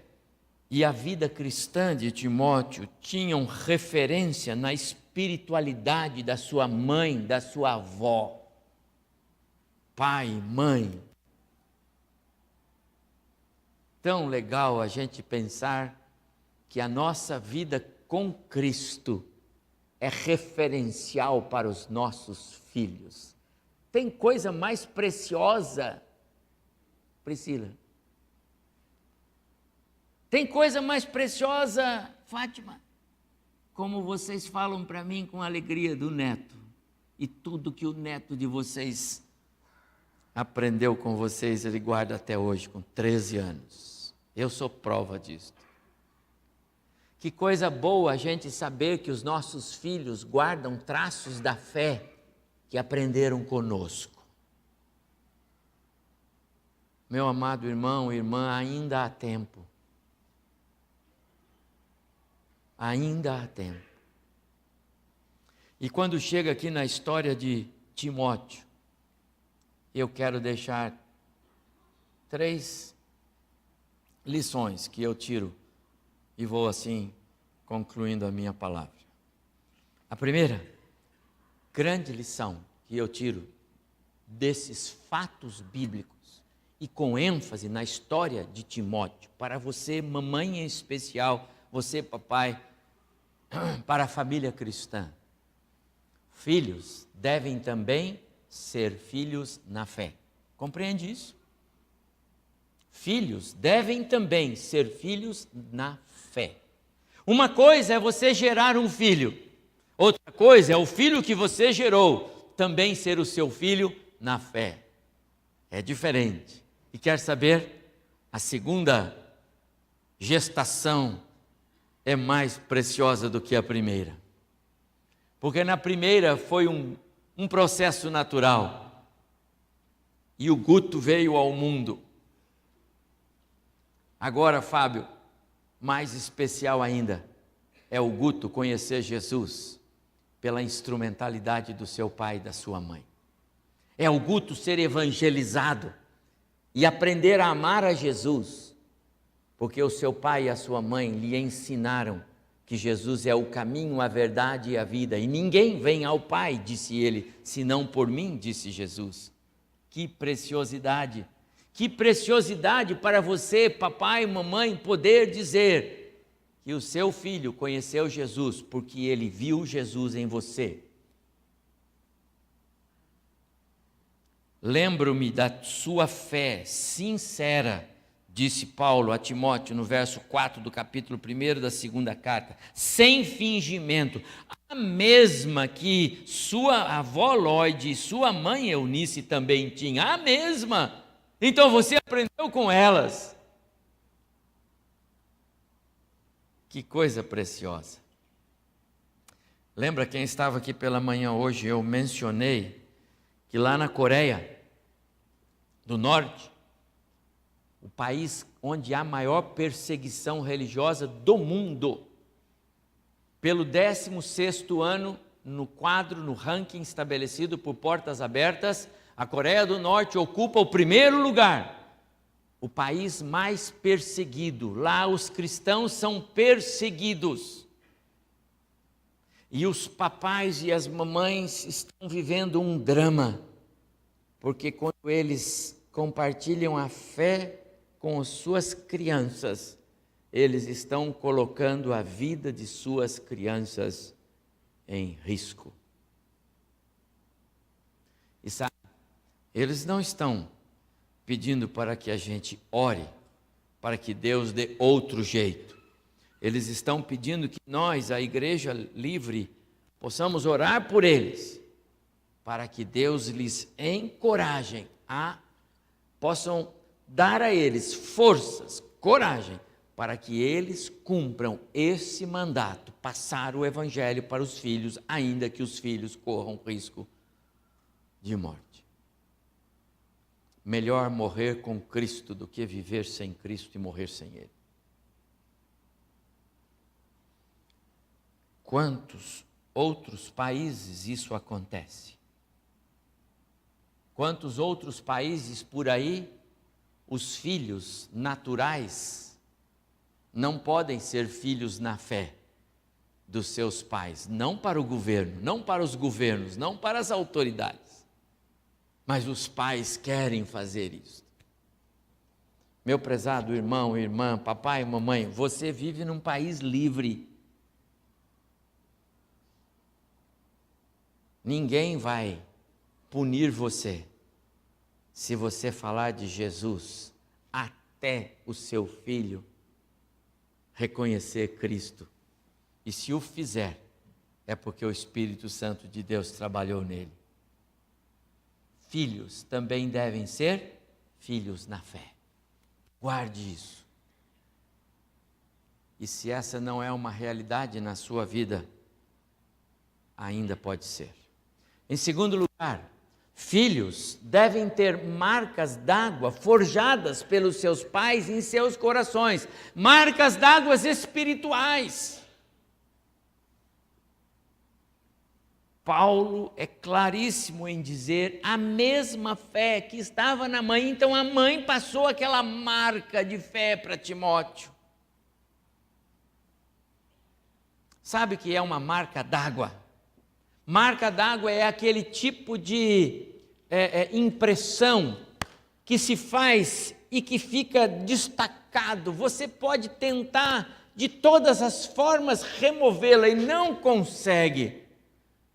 e a vida cristã de Timóteo tinham referência na espiritualidade da sua mãe, da sua avó. Pai, mãe. Tão legal a gente pensar que a nossa vida com Cristo é referencial para os nossos filhos. Tem coisa mais preciosa, Priscila? Tem coisa mais preciosa, Fátima? Como vocês falam para mim com alegria do neto, e tudo que o neto de vocês aprendeu com vocês, ele guarda até hoje, com 13 anos. Eu sou prova disso. Que coisa boa a gente saber que os nossos filhos guardam traços da fé que aprenderam conosco. Meu amado irmão e irmã, ainda há tempo. Ainda há tempo. E quando chega aqui na história de Timóteo, eu quero deixar 3 lições que eu tiro e vou assim concluindo a minha palavra. A primeira grande lição que eu tiro desses fatos bíblicos e com ênfase na história de Timóteo, para você, mamãe em especial, você, papai, para a família cristã. Filhos devem também ser filhos na fé. Compreende isso? Filhos devem também ser filhos na fé. Uma coisa é você gerar um filho, outra coisa é o filho que você gerou também ser o seu filho na fé. É diferente. E quer saber? A segunda gestação é mais preciosa do que a primeira. Porque na primeira foi um processo natural. e o Guto veio ao mundo. Agora, Fábio, mais especial ainda, é o Guto conhecer Jesus pela instrumentalidade do seu pai e da sua mãe. É o Guto ser evangelizado e aprender a amar a Jesus, porque o seu pai e a sua mãe lhe ensinaram que Jesus é o caminho, a verdade e a vida, e ninguém vem ao Pai, disse ele, senão por mim, disse Jesus. Que preciosidade para você, papai e mamãe, poder dizer que o seu filho conheceu Jesus, porque ele viu Jesus em você. Lembro-me da sua fé sincera, disse Paulo a Timóteo no verso 4 do capítulo 1 da segunda carta, sem fingimento, a mesma que sua avó Lloyd e sua mãe Eunice também tinham, a mesma. Então você aprendeu com elas. Que coisa preciosa. Lembra quem estava aqui pela manhã hoje, eu mencionei que lá na Coreia do Norte, o país onde há maior perseguição religiosa do mundo, pelo 16º ano no quadro, no ranking estabelecido por Portas Abertas, a Coreia do Norte ocupa o primeiro lugar, o país mais perseguido. Lá os cristãos são perseguidos. E os papais e as mamães estão vivendo um drama, porque quando eles compartilham a fé com as suas crianças, eles estão colocando a vida de suas crianças em risco. E sabe, eles não estão pedindo para que a gente ore, para que Deus dê outro jeito. Eles estão pedindo que nós, a Igreja Livre, possamos orar por eles, para que Deus lhes encoraje possam dar a eles forças, coragem, para que eles cumpram esse mandato, passar o Evangelho para os filhos, ainda que os filhos corram risco de morte. Melhor morrer com Cristo do que viver sem Cristo e morrer sem Ele. Quantos outros países isso acontece? Quantos outros países por aí, os filhos naturais não podem ser filhos na fé dos seus pais, não para o governo, não para os governos, não para as autoridades, mas os pais querem fazer isso. Meu prezado irmão, irmã, papai e mamãe, você vive num país livre. Ninguém vai punir você se você falar de Jesus até o seu filho reconhecer Cristo. E se o fizer, é porque o Espírito Santo de Deus trabalhou nele. Filhos também devem ser filhos na fé. Guarde isso. E se essa não é uma realidade na sua vida, ainda pode ser. Em segundo lugar, filhos devem ter marcas d'água forjadas pelos seus pais em seus corações, marcas d'água espirituais. Paulo é claríssimo em dizer a mesma fé que estava na mãe, então a mãe passou aquela marca de fé para Timóteo. Sabe o que é uma marca d'água? Marca d'água é aquele tipo de impressão que se faz e que fica destacado. Você pode tentar de todas as formas removê-la e não consegue,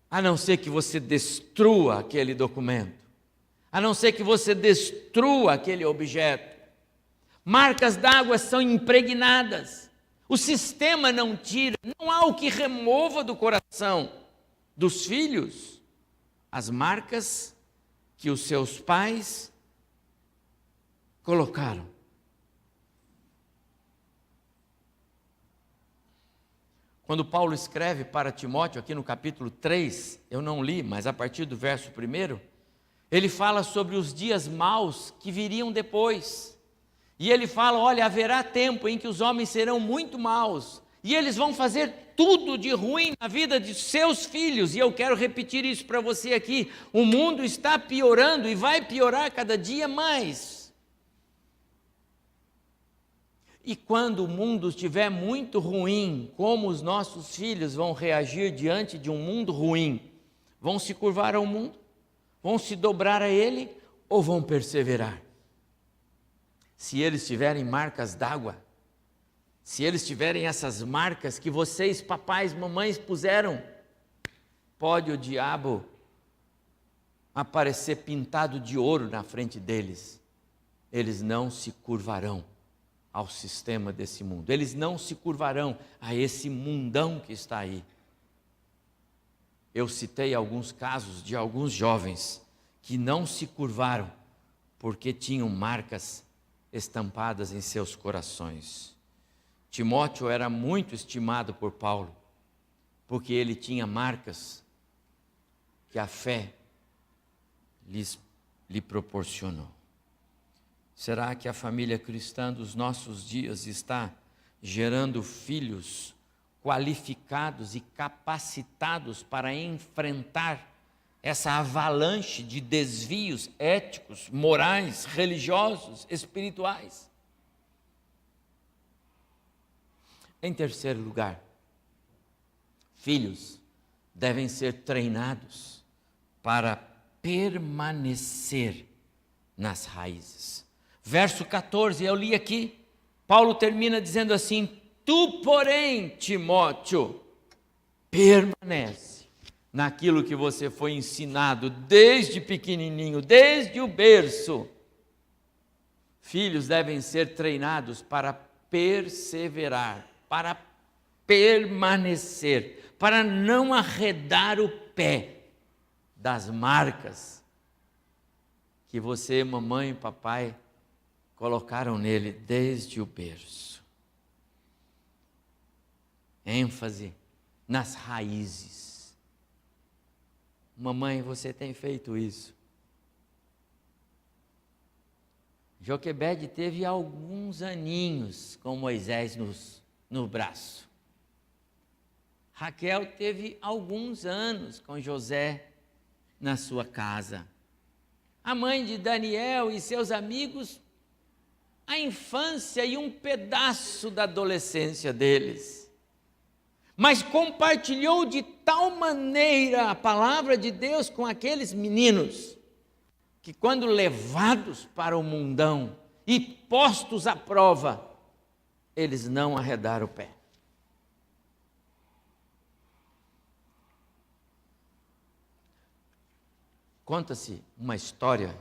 a não ser que você destrua aquele documento, a não ser que você destrua aquele objeto. Marcas d'água são impregnadas, o sistema não tira, não há o que remova do coração dos filhos as marcas que os seus pais colocaram. Quando Paulo escreve para Timóteo, aqui no capítulo 3, eu não li, mas a partir do verso 1, Ele fala sobre os dias maus que viriam depois. E ele fala, olha, haverá tempo em que os homens serão muito maus, e eles vão fazer tudo de ruim na vida de seus filhos. E eu quero repetir isso para você aqui. O mundo está piorando e vai piorar cada dia mais. E quando o mundo estiver muito ruim, como os nossos filhos vão reagir diante de um mundo ruim? Vão se curvar ao mundo? Vão se dobrar a ele? Ou vão perseverar? Se eles tiverem marcas d'água, se eles tiverem essas marcas que vocês, papais, mamães, puseram, pode o diabo aparecer pintado de ouro na frente deles. Eles não se curvarão ao sistema desse mundo. Eles não se curvarão a esse mundão que está aí. Eu citei alguns casos de alguns jovens que não se curvaram porque tinham marcas estampadas em seus corações. Timóteo era muito estimado por Paulo, porque ele tinha marcas que a fé lhe proporcionou. Será que a família cristã dos nossos dias está gerando filhos qualificados e capacitados para enfrentar essa avalanche de desvios éticos, morais, religiosos, espirituais? Em terceiro lugar, filhos devem ser treinados para permanecer nas raízes. Verso 14, eu li aqui, Paulo termina dizendo assim: tu, porém, Timóteo, permanece naquilo que você foi ensinado desde pequenininho, desde o berço. Filhos devem ser treinados para perseverar, para permanecer, para não arredar o pé das marcas que você, mamãe e papai, colocaram nele desde o berço. ênfase nas raízes. Mamãe, você tem feito isso. Joquebede teve alguns aninhos com Moisés no braço. Raquel teve alguns anos com José na sua casa. A mãe de Daniel e seus amigos, a infância e um pedaço da adolescência deles. Mas compartilhou de tal maneira a palavra de Deus com aqueles meninos, que quando levados para o mundão e postos à prova, eles não arredaram o pé. Conta-se uma história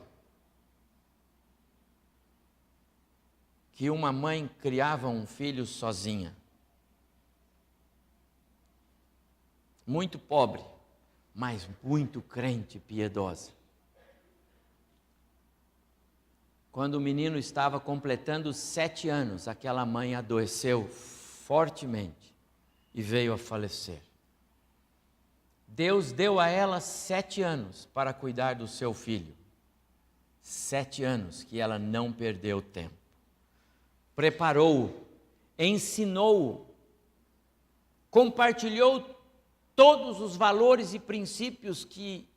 que uma mãe criava um filho sozinha, muito pobre, mas muito crente e piedosa. Quando o menino estava completando 7 anos, aquela mãe adoeceu fortemente e veio a falecer. Deus deu a ela 7 anos para cuidar do seu filho. 7 anos que ela não perdeu tempo. Preparou-o, ensinou-o, compartilhou todos os valores e princípios que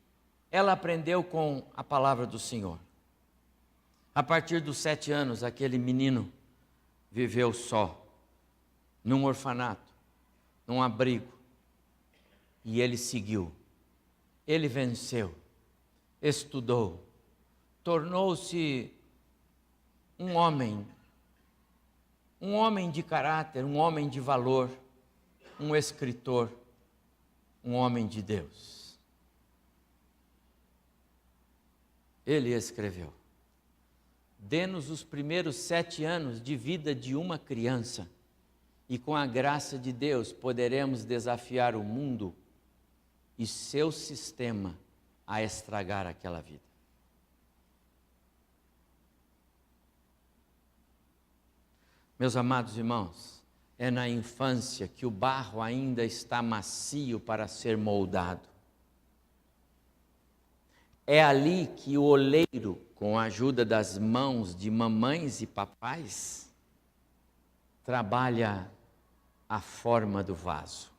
ela aprendeu com a palavra do Senhor. A partir dos 7 anos, aquele menino viveu só, num orfanato, num abrigo. E ele seguiu, ele venceu, estudou, tornou-se um homem de caráter, um homem de valor, um escritor, um homem de Deus. Ele escreveu: dê-nos os primeiros 7 anos de vida de uma criança, e com a graça de Deus poderemos desafiar o mundo e seu sistema a estragar aquela vida. Meus amados irmãos, é na infância que o barro ainda está macio para ser moldado. É ali que o oleiro, com a ajuda das mãos de mamães e papais, trabalha a forma do vaso.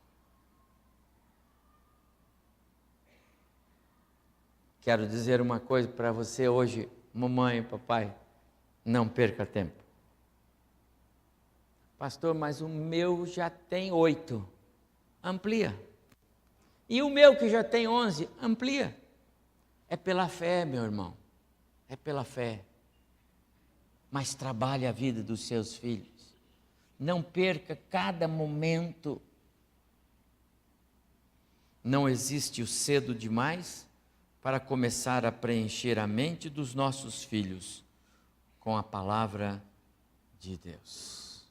Quero dizer uma coisa para você hoje, mamãe e papai, não perca tempo. Pastor, mas o meu já tem 8, amplia. E o meu que já tem 11, amplia. É pela fé, meu irmão, é pela fé. Mas trabalhe a vida dos seus filhos. Não perca cada momento. Não existe o cedo demais para começar a preencher a mente dos nossos filhos com a palavra de Deus.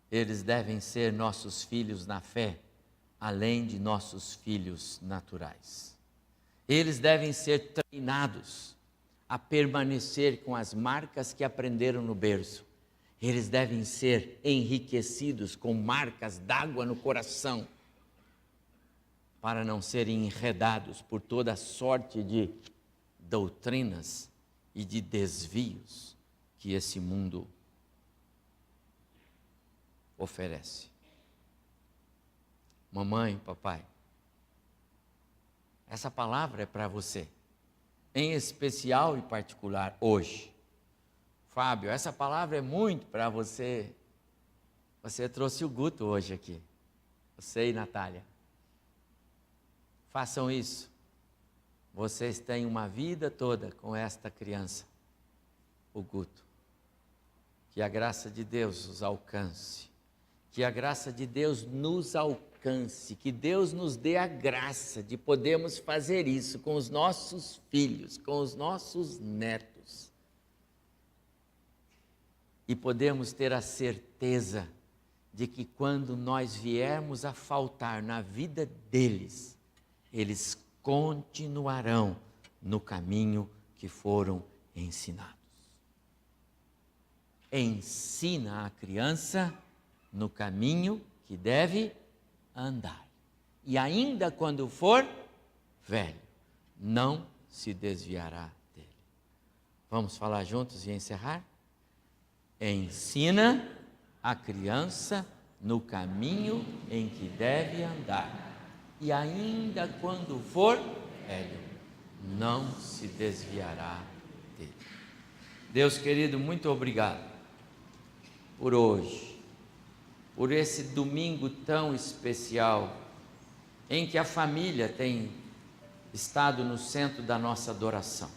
Eles devem ser nossos filhos na fé, além de nossos filhos naturais. Eles devem ser treinados a permanecer com as marcas que aprenderam no berço. Eles devem ser enriquecidos com marcas d'água no coração, para não serem enredados por toda sorte de doutrinas e de desvios que esse mundo oferece. Mamãe, papai, essa palavra é para você, em especial e particular hoje. Fábio, essa palavra é muito para você. Você trouxe o Guto hoje aqui, você e Natália. Façam isso. Vocês têm uma vida toda com esta criança, o Guto. Que a graça de Deus os alcance. Que a graça de Deus nos alcance. Que Deus nos dê a graça de podermos fazer isso com os nossos filhos, com os nossos netos. E podemos ter a certeza de que quando nós viermos a faltar na vida deles, eles continuarão no caminho que foram ensinados. Ensina a criança no caminho que deve andar. E ainda quando for velho, não se desviará dele. Vamos falar juntos e encerrar? Ensina a criança no caminho em que deve andar. E ainda quando for velho, não se desviará dele. Deus querido, muito obrigado por hoje, por esse domingo tão especial, em que a família tem estado no centro da nossa adoração.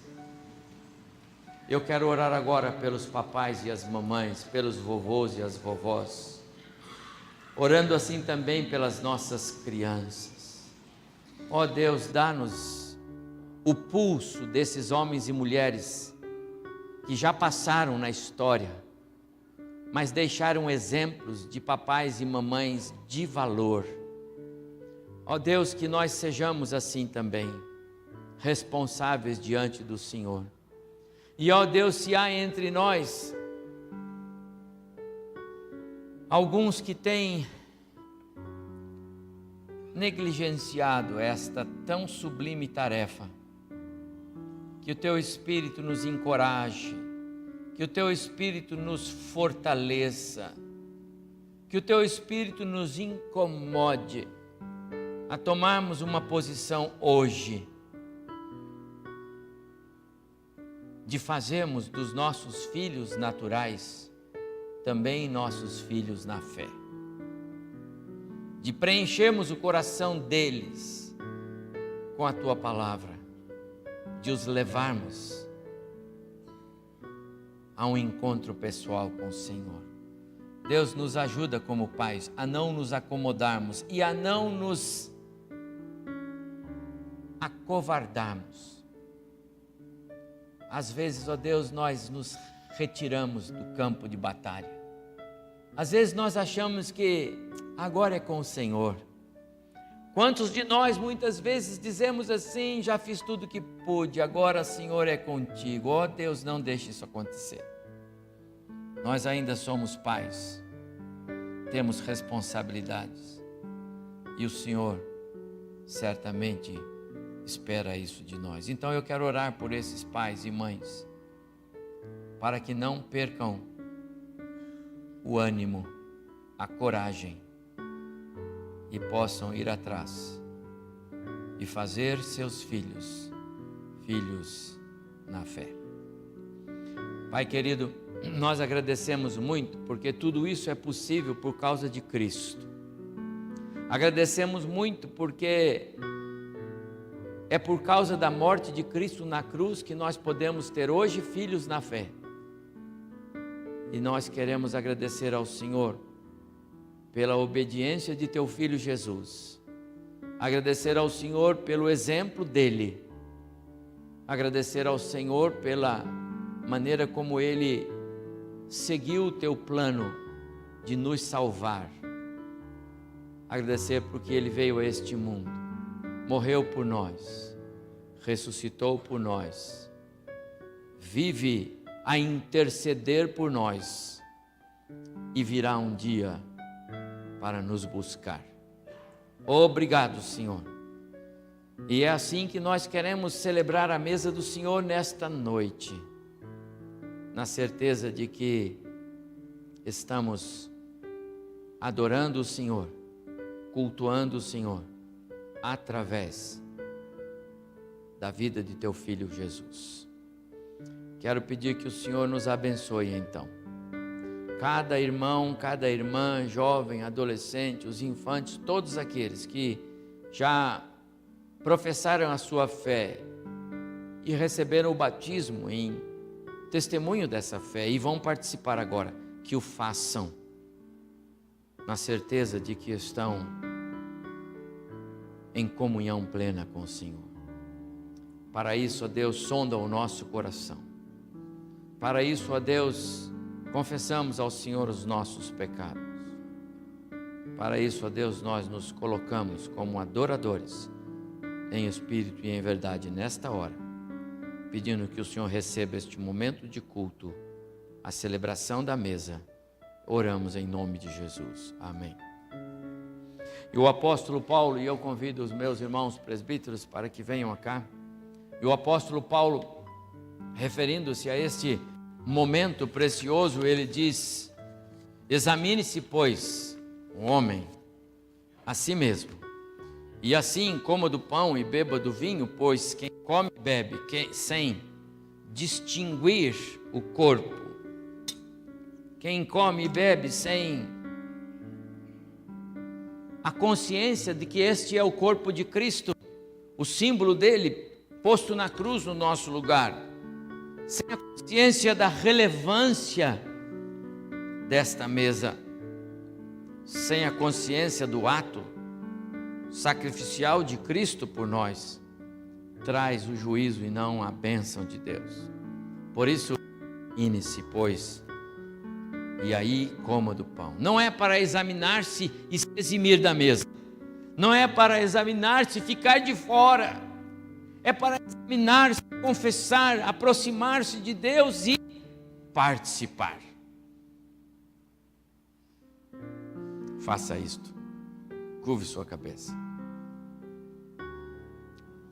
Eu quero orar agora pelos papais e as mamães, pelos vovôs e as vovós, orando assim também pelas nossas crianças. Ó Deus, dá-nos o pulso desses homens e mulheres que já passaram na história, mas deixaram exemplos de papais e mamães de valor. Ó Deus, que nós sejamos assim também, responsáveis diante do Senhor. E ó Deus, se há entre nós alguns que têm negligenciado esta tão sublime tarefa, que o Teu Espírito nos encoraje, que o Teu Espírito nos fortaleça, que o Teu Espírito nos incomode a tomarmos uma posição hoje, de fazermos dos nossos filhos naturais também nossos filhos na fé, de preenchermos o coração deles com a Tua palavra, de os levarmos a um encontro pessoal com o Senhor. Deus, nos ajuda como pais a não nos acomodarmos e a não nos acovardarmos. Às vezes, ó Deus, nós nos retiramos do campo de batalha. Às vezes nós achamos que agora é com o Senhor. Quantos de nós muitas vezes dizemos assim: já fiz tudo que pude, agora Senhor é contigo. Ó Deus, não deixe isso acontecer. Nós ainda somos pais, temos responsabilidades, e o Senhor certamente espera isso de nós. Então eu quero orar por esses pais e mães, para que não percam o ânimo, a coragem, e possam ir atrás e fazer seus filhos na fé. Pai querido, nós agradecemos muito, porque tudo isso é possível por causa de Cristo. Agradecemos muito porque é por causa da morte de Cristo na cruz que nós podemos ter hoje filhos na fé. E nós queremos agradecer ao Senhor pela obediência de teu Filho Jesus. Agradecer ao Senhor pelo exemplo dele. Agradecer ao Senhor pela maneira como ele seguiu o teu plano de nos salvar. Agradecer porque ele veio a este mundo, morreu por nós, ressuscitou por nós, vive a interceder por nós e virá um dia para nos buscar. Obrigado, Senhor. E é assim que nós queremos celebrar a mesa do Senhor nesta noite, na certeza de que estamos adorando o Senhor, cultuando o Senhor, através da vida de teu Filho Jesus. Quero pedir que o Senhor nos abençoe então. Cada irmão, cada irmã, jovem, adolescente, os infantes, todos aqueles que já professaram a sua fé e receberam o batismo em testemunho dessa fé e vão participar agora, que o façam na certeza de que estão em comunhão plena com o Senhor. Para isso, ó Deus, sonda o nosso coração. Para isso, ó Deus, confessamos ao Senhor os nossos pecados. Para isso, ó Deus, nós nos colocamos como adoradores em espírito e em verdade nesta hora, pedindo que o Senhor receba este momento de culto, a celebração da mesa. Oramos em nome de Jesus. Amém. E o apóstolo Paulo, e eu convido os meus irmãos presbíteros para que venham cá, e o apóstolo Paulo, referindo-se a este momento precioso, ele diz: examine-se, pois, o homem a si mesmo, e assim coma do pão e beba do vinho, pois quem come e bebe sem distinguir o corpo, quem come e bebe sem a consciência de que este é o corpo de Cristo, o símbolo dele posto na cruz no nosso lugar, sem a consciência da relevância desta mesa, sem a consciência do ato sacrificial de Cristo por nós, traz o juízo e não a bênção de Deus. Por isso, ine-se, pois, e aí coma do pão. Não é para examinar-se e se eximir da mesa, não é para examinar-se e ficar de fora, é para examinar-se, confessar, aproximar-se de Deus e participar. Faça isto. Curve sua cabeça.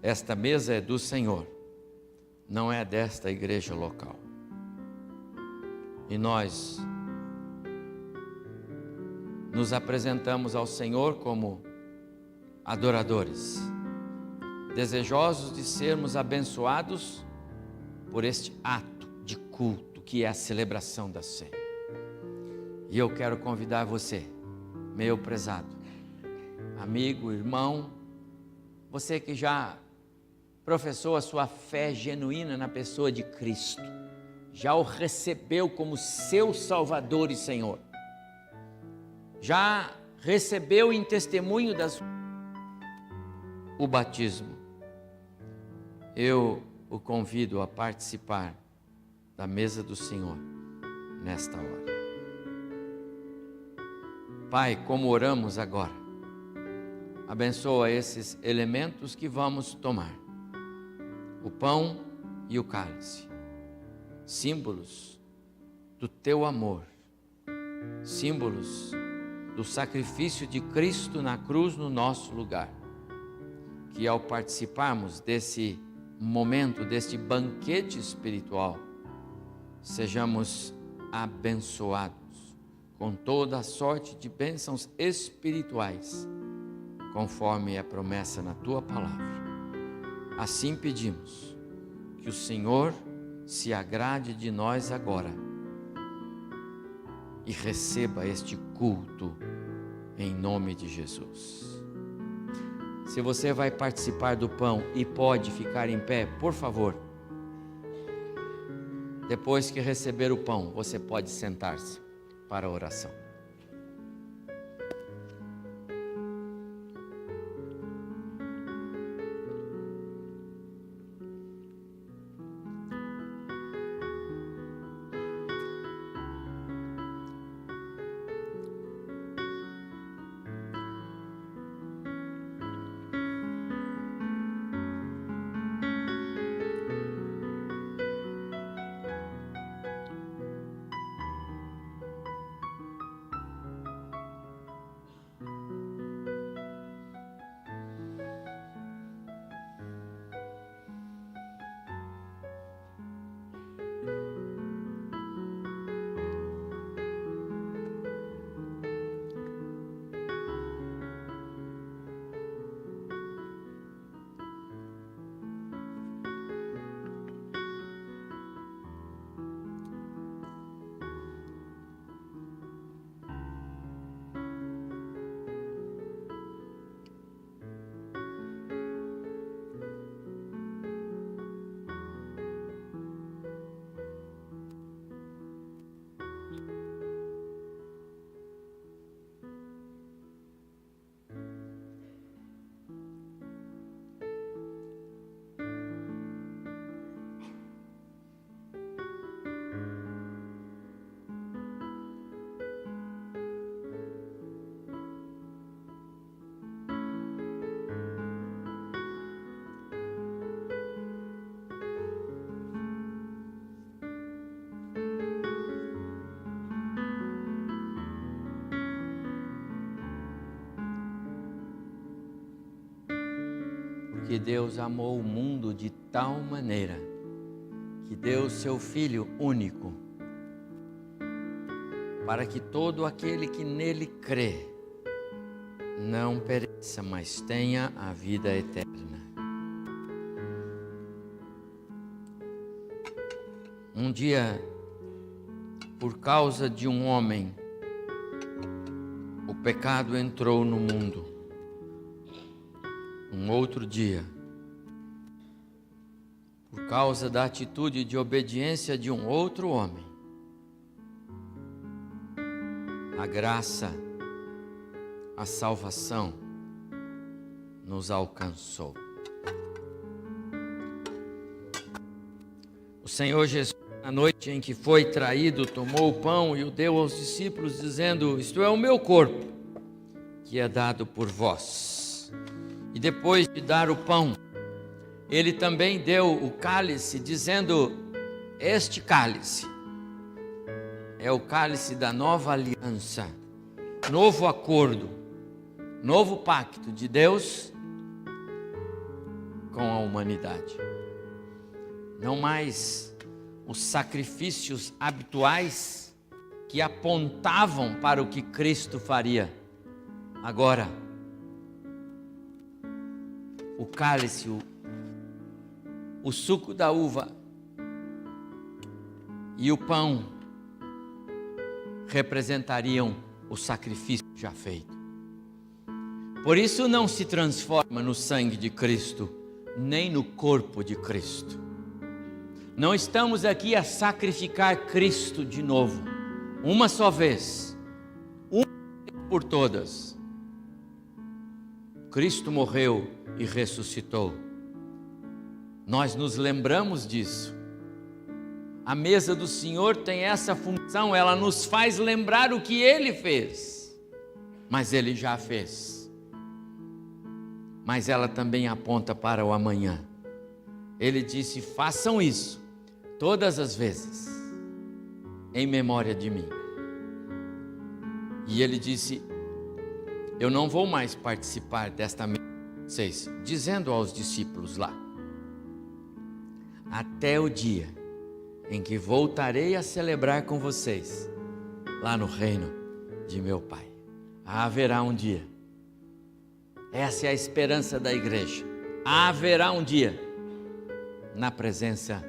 Esta mesa é do Senhor, não é desta igreja local. E nós nos apresentamos ao Senhor como adoradores, desejosos de sermos abençoados por este ato de culto que é a celebração da ceia. E eu quero convidar você, meu prezado amigo, irmão, você que já professou a sua fé genuína na pessoa de Cristo, já o recebeu como seu Salvador e Senhor, já recebeu em testemunho o batismo, eu o convido a participar da mesa do Senhor nesta hora. Pai, como oramos agora, abençoa esses elementos que vamos tomar, o pão e o cálice, símbolos do teu amor, símbolos do sacrifício de Cristo na cruz no nosso lugar, que ao participarmos desse momento, deste banquete espiritual, sejamos abençoados com toda a sorte de bênçãos espirituais, conforme a promessa na tua palavra. Assim pedimos que o Senhor se agrade de nós agora e receba este culto em nome de Jesus. Se você vai participar do pão e pode ficar em pé, por favor. Depois que receber o pão, você pode sentar-se para a oração. Que Deus amou o mundo de tal maneira que deu o seu Filho único, para que todo aquele que nele crê não pereça, mas tenha a vida eterna. Um dia, por causa de um homem, o pecado entrou no mundo. Um outro dia, por causa da atitude de obediência de um outro homem, a graça, a salvação nos alcançou. O Senhor Jesus, na noite em que foi traído, tomou o pão e o deu aos discípulos, dizendo: isto é o meu corpo, que é dado por vós. E depois de dar o pão, ele também deu o cálice, dizendo: este cálice é o cálice da nova aliança, novo acordo, novo pacto de Deus com a humanidade. Não mais os sacrifícios habituais que apontavam para o que Cristo faria. Agora, o cálice, o suco da uva e o pão representariam o sacrifício já feito. Por isso não se transforma no sangue de Cristo, nem no corpo de Cristo. Não estamos aqui a sacrificar Cristo de novo, uma só vez, uma por todas. Cristo morreu e ressuscitou. Nós nos lembramos disso. A mesa do Senhor tem essa função, ela nos faz lembrar o que Ele fez, mas Ele já fez. Mas ela também aponta para o amanhã. Ele disse: façam isso todas as vezes, em memória de mim. E Ele disse: eu não vou mais participar desta mesa 6, dizendo aos discípulos lá: até o dia em que voltarei a celebrar com vocês lá no reino de meu Pai. Haverá um dia. Essa é a esperança da igreja. Haverá um dia na presença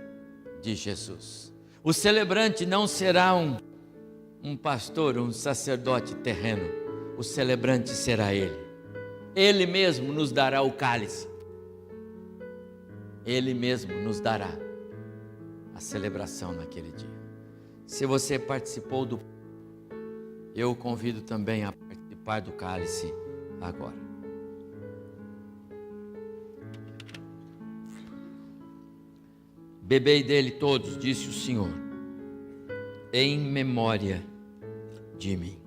de Jesus. O celebrante não será um pastor, um sacerdote terreno. O celebrante será Ele. Ele mesmo nos dará o cálice. Ele mesmo nos dará a celebração naquele dia. Se você participou eu o convido também a participar do cálice agora. Bebei dele todos, disse o Senhor, em memória de mim.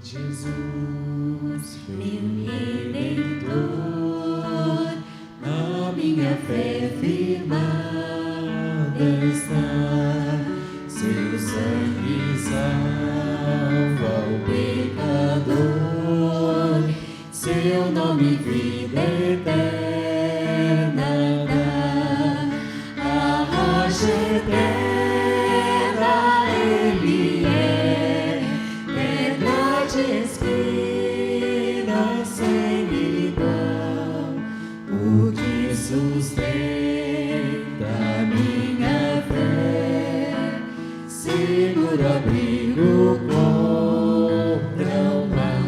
Jesus, meu Redentor, na minha fé firmada está. Seu sangue salva o pecador, seu nome vida eterna dá. A rocha eterna Ele é, pedra de espina sem igual, o que sustenta minha fé, seguro abrigo contra o mal.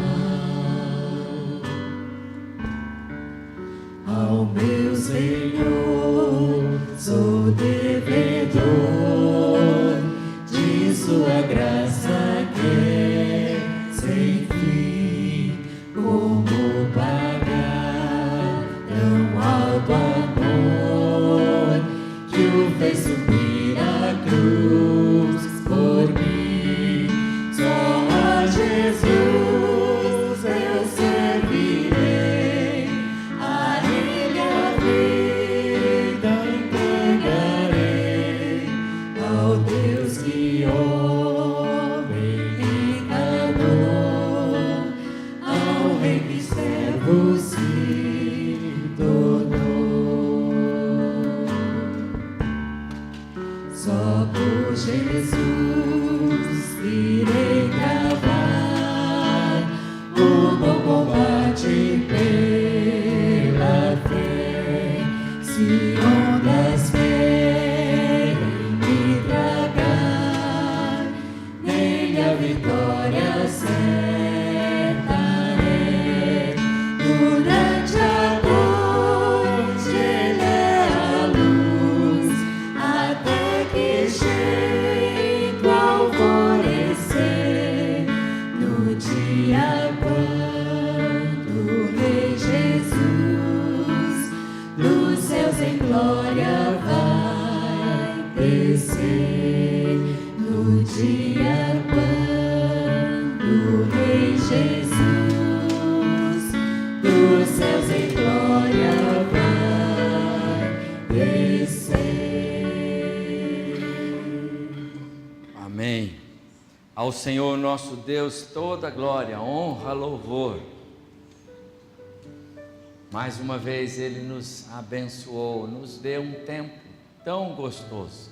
Senhor nosso Deus toda glória, honra, louvor. Mais uma vez Ele nos abençoou, nos deu um tempo tão gostoso.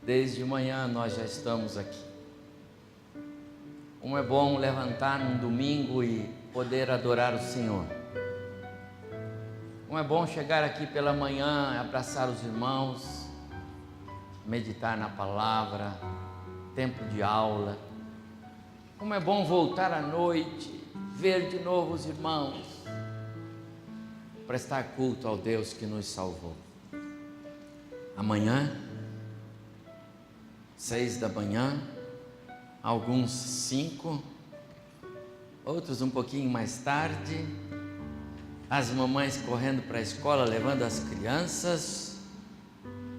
Desde manhã nós já estamos aqui. Como é bom levantar num domingo e poder adorar o Senhor. Como é bom chegar aqui pela manhã, abraçar os irmãos, meditar na palavra, tempo de aula. Como é bom voltar à noite, ver de novo os irmãos, prestar culto ao Deus que nos salvou. Amanhã, 6 da manhã, alguns 5, outros um pouquinho mais tarde, as mamães correndo para a escola, levando as crianças,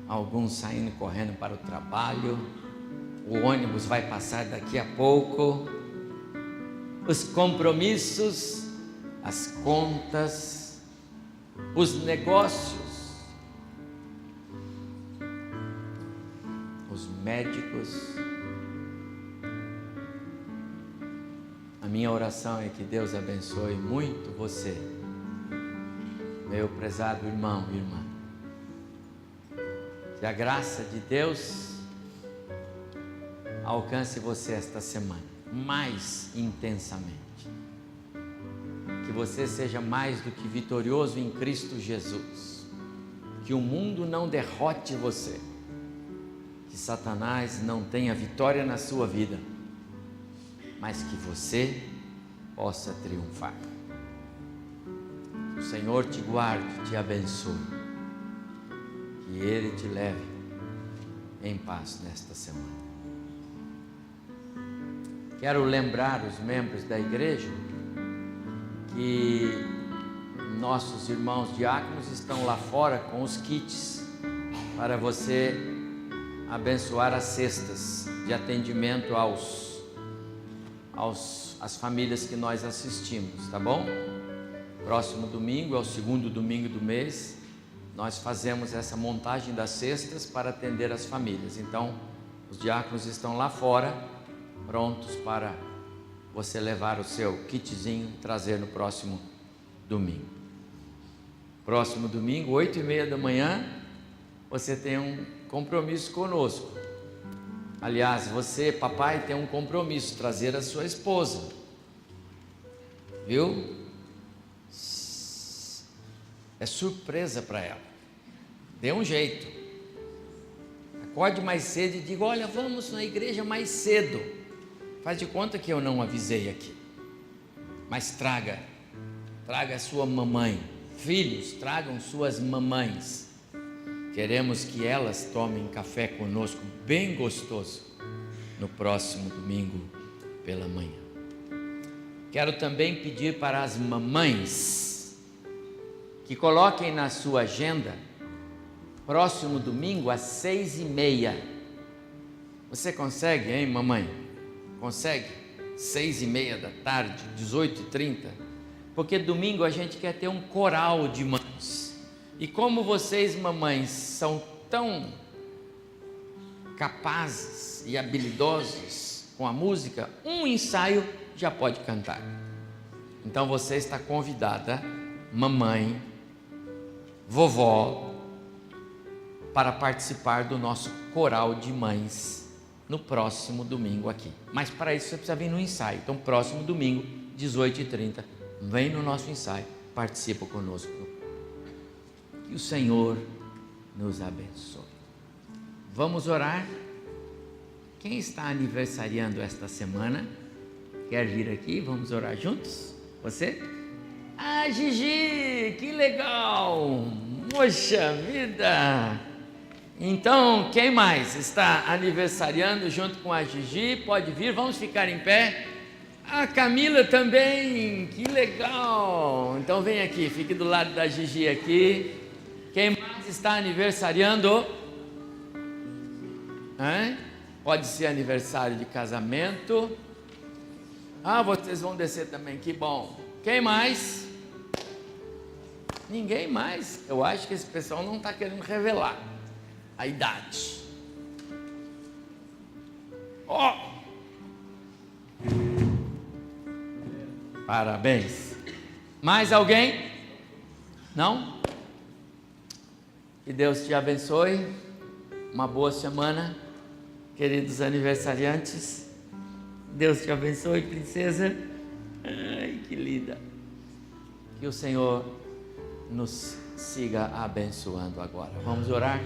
alguns saindo correndo para o trabalho, o ônibus vai passar daqui a pouco, os compromissos, as contas, os negócios, os médicos. A minha oração é que Deus abençoe muito você, meu prezado irmão e irmã. Que a graça de Deus alcance você esta semana, mais intensamente. Que você seja mais do que vitorioso em Cristo Jesus. Que o mundo não derrote você. Que Satanás não tenha vitória na sua vida, mas que você possa triunfar. Que o Senhor te guarde, te abençoe. Que Ele te leve em paz nesta semana. Quero lembrar os membros da igreja que nossos irmãos diáconos estão lá fora com os kits para você abençoar as cestas de atendimento às famílias que nós assistimos, tá bom? Próximo domingo, é o segundo domingo do mês, nós fazemos essa montagem das cestas para atender as famílias. Então, os diáconos estão lá fora, prontos para você levar o seu kitzinho, trazer no próximo domingo. Próximo domingo, 8h30 da manhã, você tem um compromisso conosco. Aliás, você, papai, tem um compromisso, trazer a sua esposa. Viu? É surpresa para ela. Dê um jeito. Acorde mais cedo e diga: olha, vamos na igreja mais cedo. Faz de conta que eu não avisei aqui. Mas traga a sua mamãe. Filhos, tragam suas mamães. Queremos que elas tomem café conosco, bem gostoso, no próximo domingo pela manhã. Quero também pedir para as mamães que coloquem na sua agenda, próximo domingo às 6h30. Você consegue, hein, mamãe? Consegue? 6h30 da tarde, 18h30? Porque domingo a gente quer ter um coral de mães. E como vocês, mamães, são tão capazes e habilidosos com a música, um ensaio já pode cantar. Então você está convidada, mamãe, vovó, para participar do nosso coral de mães no próximo domingo aqui. Mas para isso você precisa vir no ensaio. Então, próximo domingo, 18h30, vem no nosso ensaio, participa conosco. Que o Senhor nos abençoe. Vamos orar? Quem está aniversariando esta semana? Quer vir aqui? Vamos orar juntos? Você? Ah, Gigi, que legal! Poxa vida! Então, quem mais está aniversariando junto com a Gigi? Pode vir, vamos ficar em pé. A Camila também, que legal! Então vem aqui, fique do lado da Gigi aqui. Quem mais está aniversariando? Pode ser aniversário de casamento. Ah, vocês vão descer também, que bom. Quem mais? Ninguém mais. Eu acho que esse pessoal não está querendo revelar a idade. Ó! Parabéns. Mais alguém? Não? Que Deus te abençoe. Uma boa semana, queridos aniversariantes. Deus te abençoe, princesa. Ai, que linda. Que o Senhor nos siga abençoando agora. Vamos orar?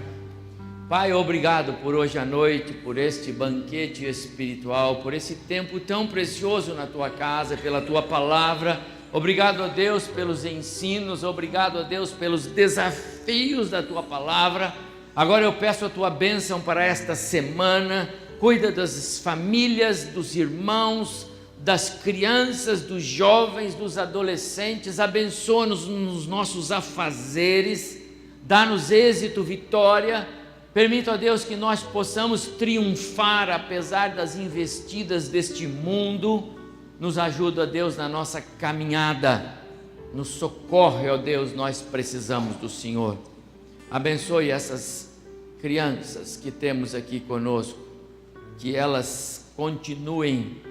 Pai, obrigado por hoje à noite, por este banquete espiritual, por esse tempo tão precioso na tua casa, pela tua palavra. Obrigado a Deus pelos ensinos, obrigado a Deus pelos desafios da tua palavra. Agora eu peço a tua bênção para esta semana. Cuida das famílias, dos irmãos, das crianças, dos jovens, dos adolescentes. Abençoa-nos nos nossos afazeres, dá-nos êxito, vitória. Permita, ó Deus, que nós possamos triunfar apesar das investidas deste mundo. Nos ajuda, ó Deus, na nossa caminhada. Nos socorre, ó Deus, nós precisamos do Senhor. Abençoe essas crianças que temos aqui conosco, que elas continuem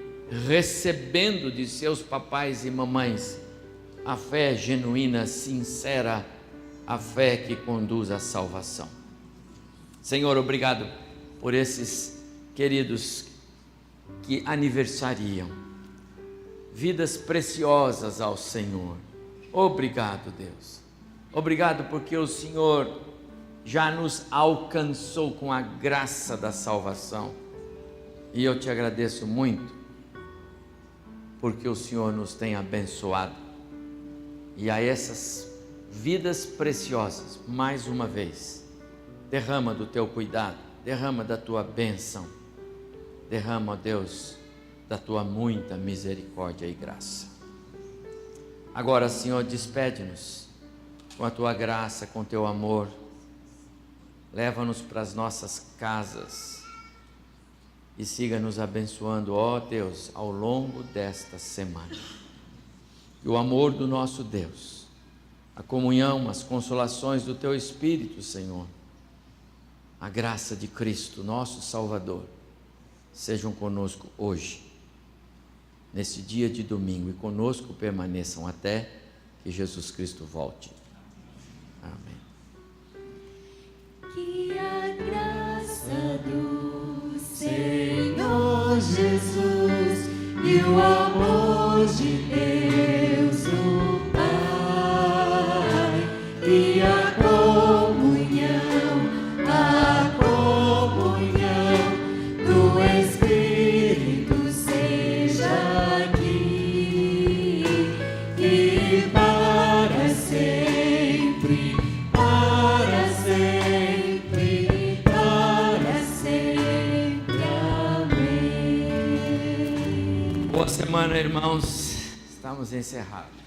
recebendo de seus papais e mamães a fé genuína, sincera, a fé que conduz à salvação. Senhor, obrigado por esses queridos que aniversariam, vidas preciosas ao Senhor. Obrigado, Deus. Obrigado porque o Senhor já nos alcançou com a graça da salvação. E eu te agradeço muito, porque o Senhor nos tem abençoado. E a essas vidas preciosas, mais uma vez, derrama do teu cuidado, derrama da tua bênção, derrama, ó Deus, da tua muita misericórdia e graça. Agora, Senhor, despede-nos com a tua graça, com teu amor. Leva-nos para as nossas casas e siga nos abençoando, ó Deus, ao longo desta semana. E o amor do nosso Deus, a comunhão, as consolações do teu Espírito, Senhor, a graça de Cristo, nosso Salvador, sejam conosco hoje, nesse dia de domingo, e conosco permaneçam até que Jesus Cristo volte. Amém. Que a graça do Senhor Jesus e o amor de Deus o Pai e a comunhão do Espírito seja aqui e para sempre, para sempre, para sempre. Amém. Boa semana, irmãos. Estamos encerrados.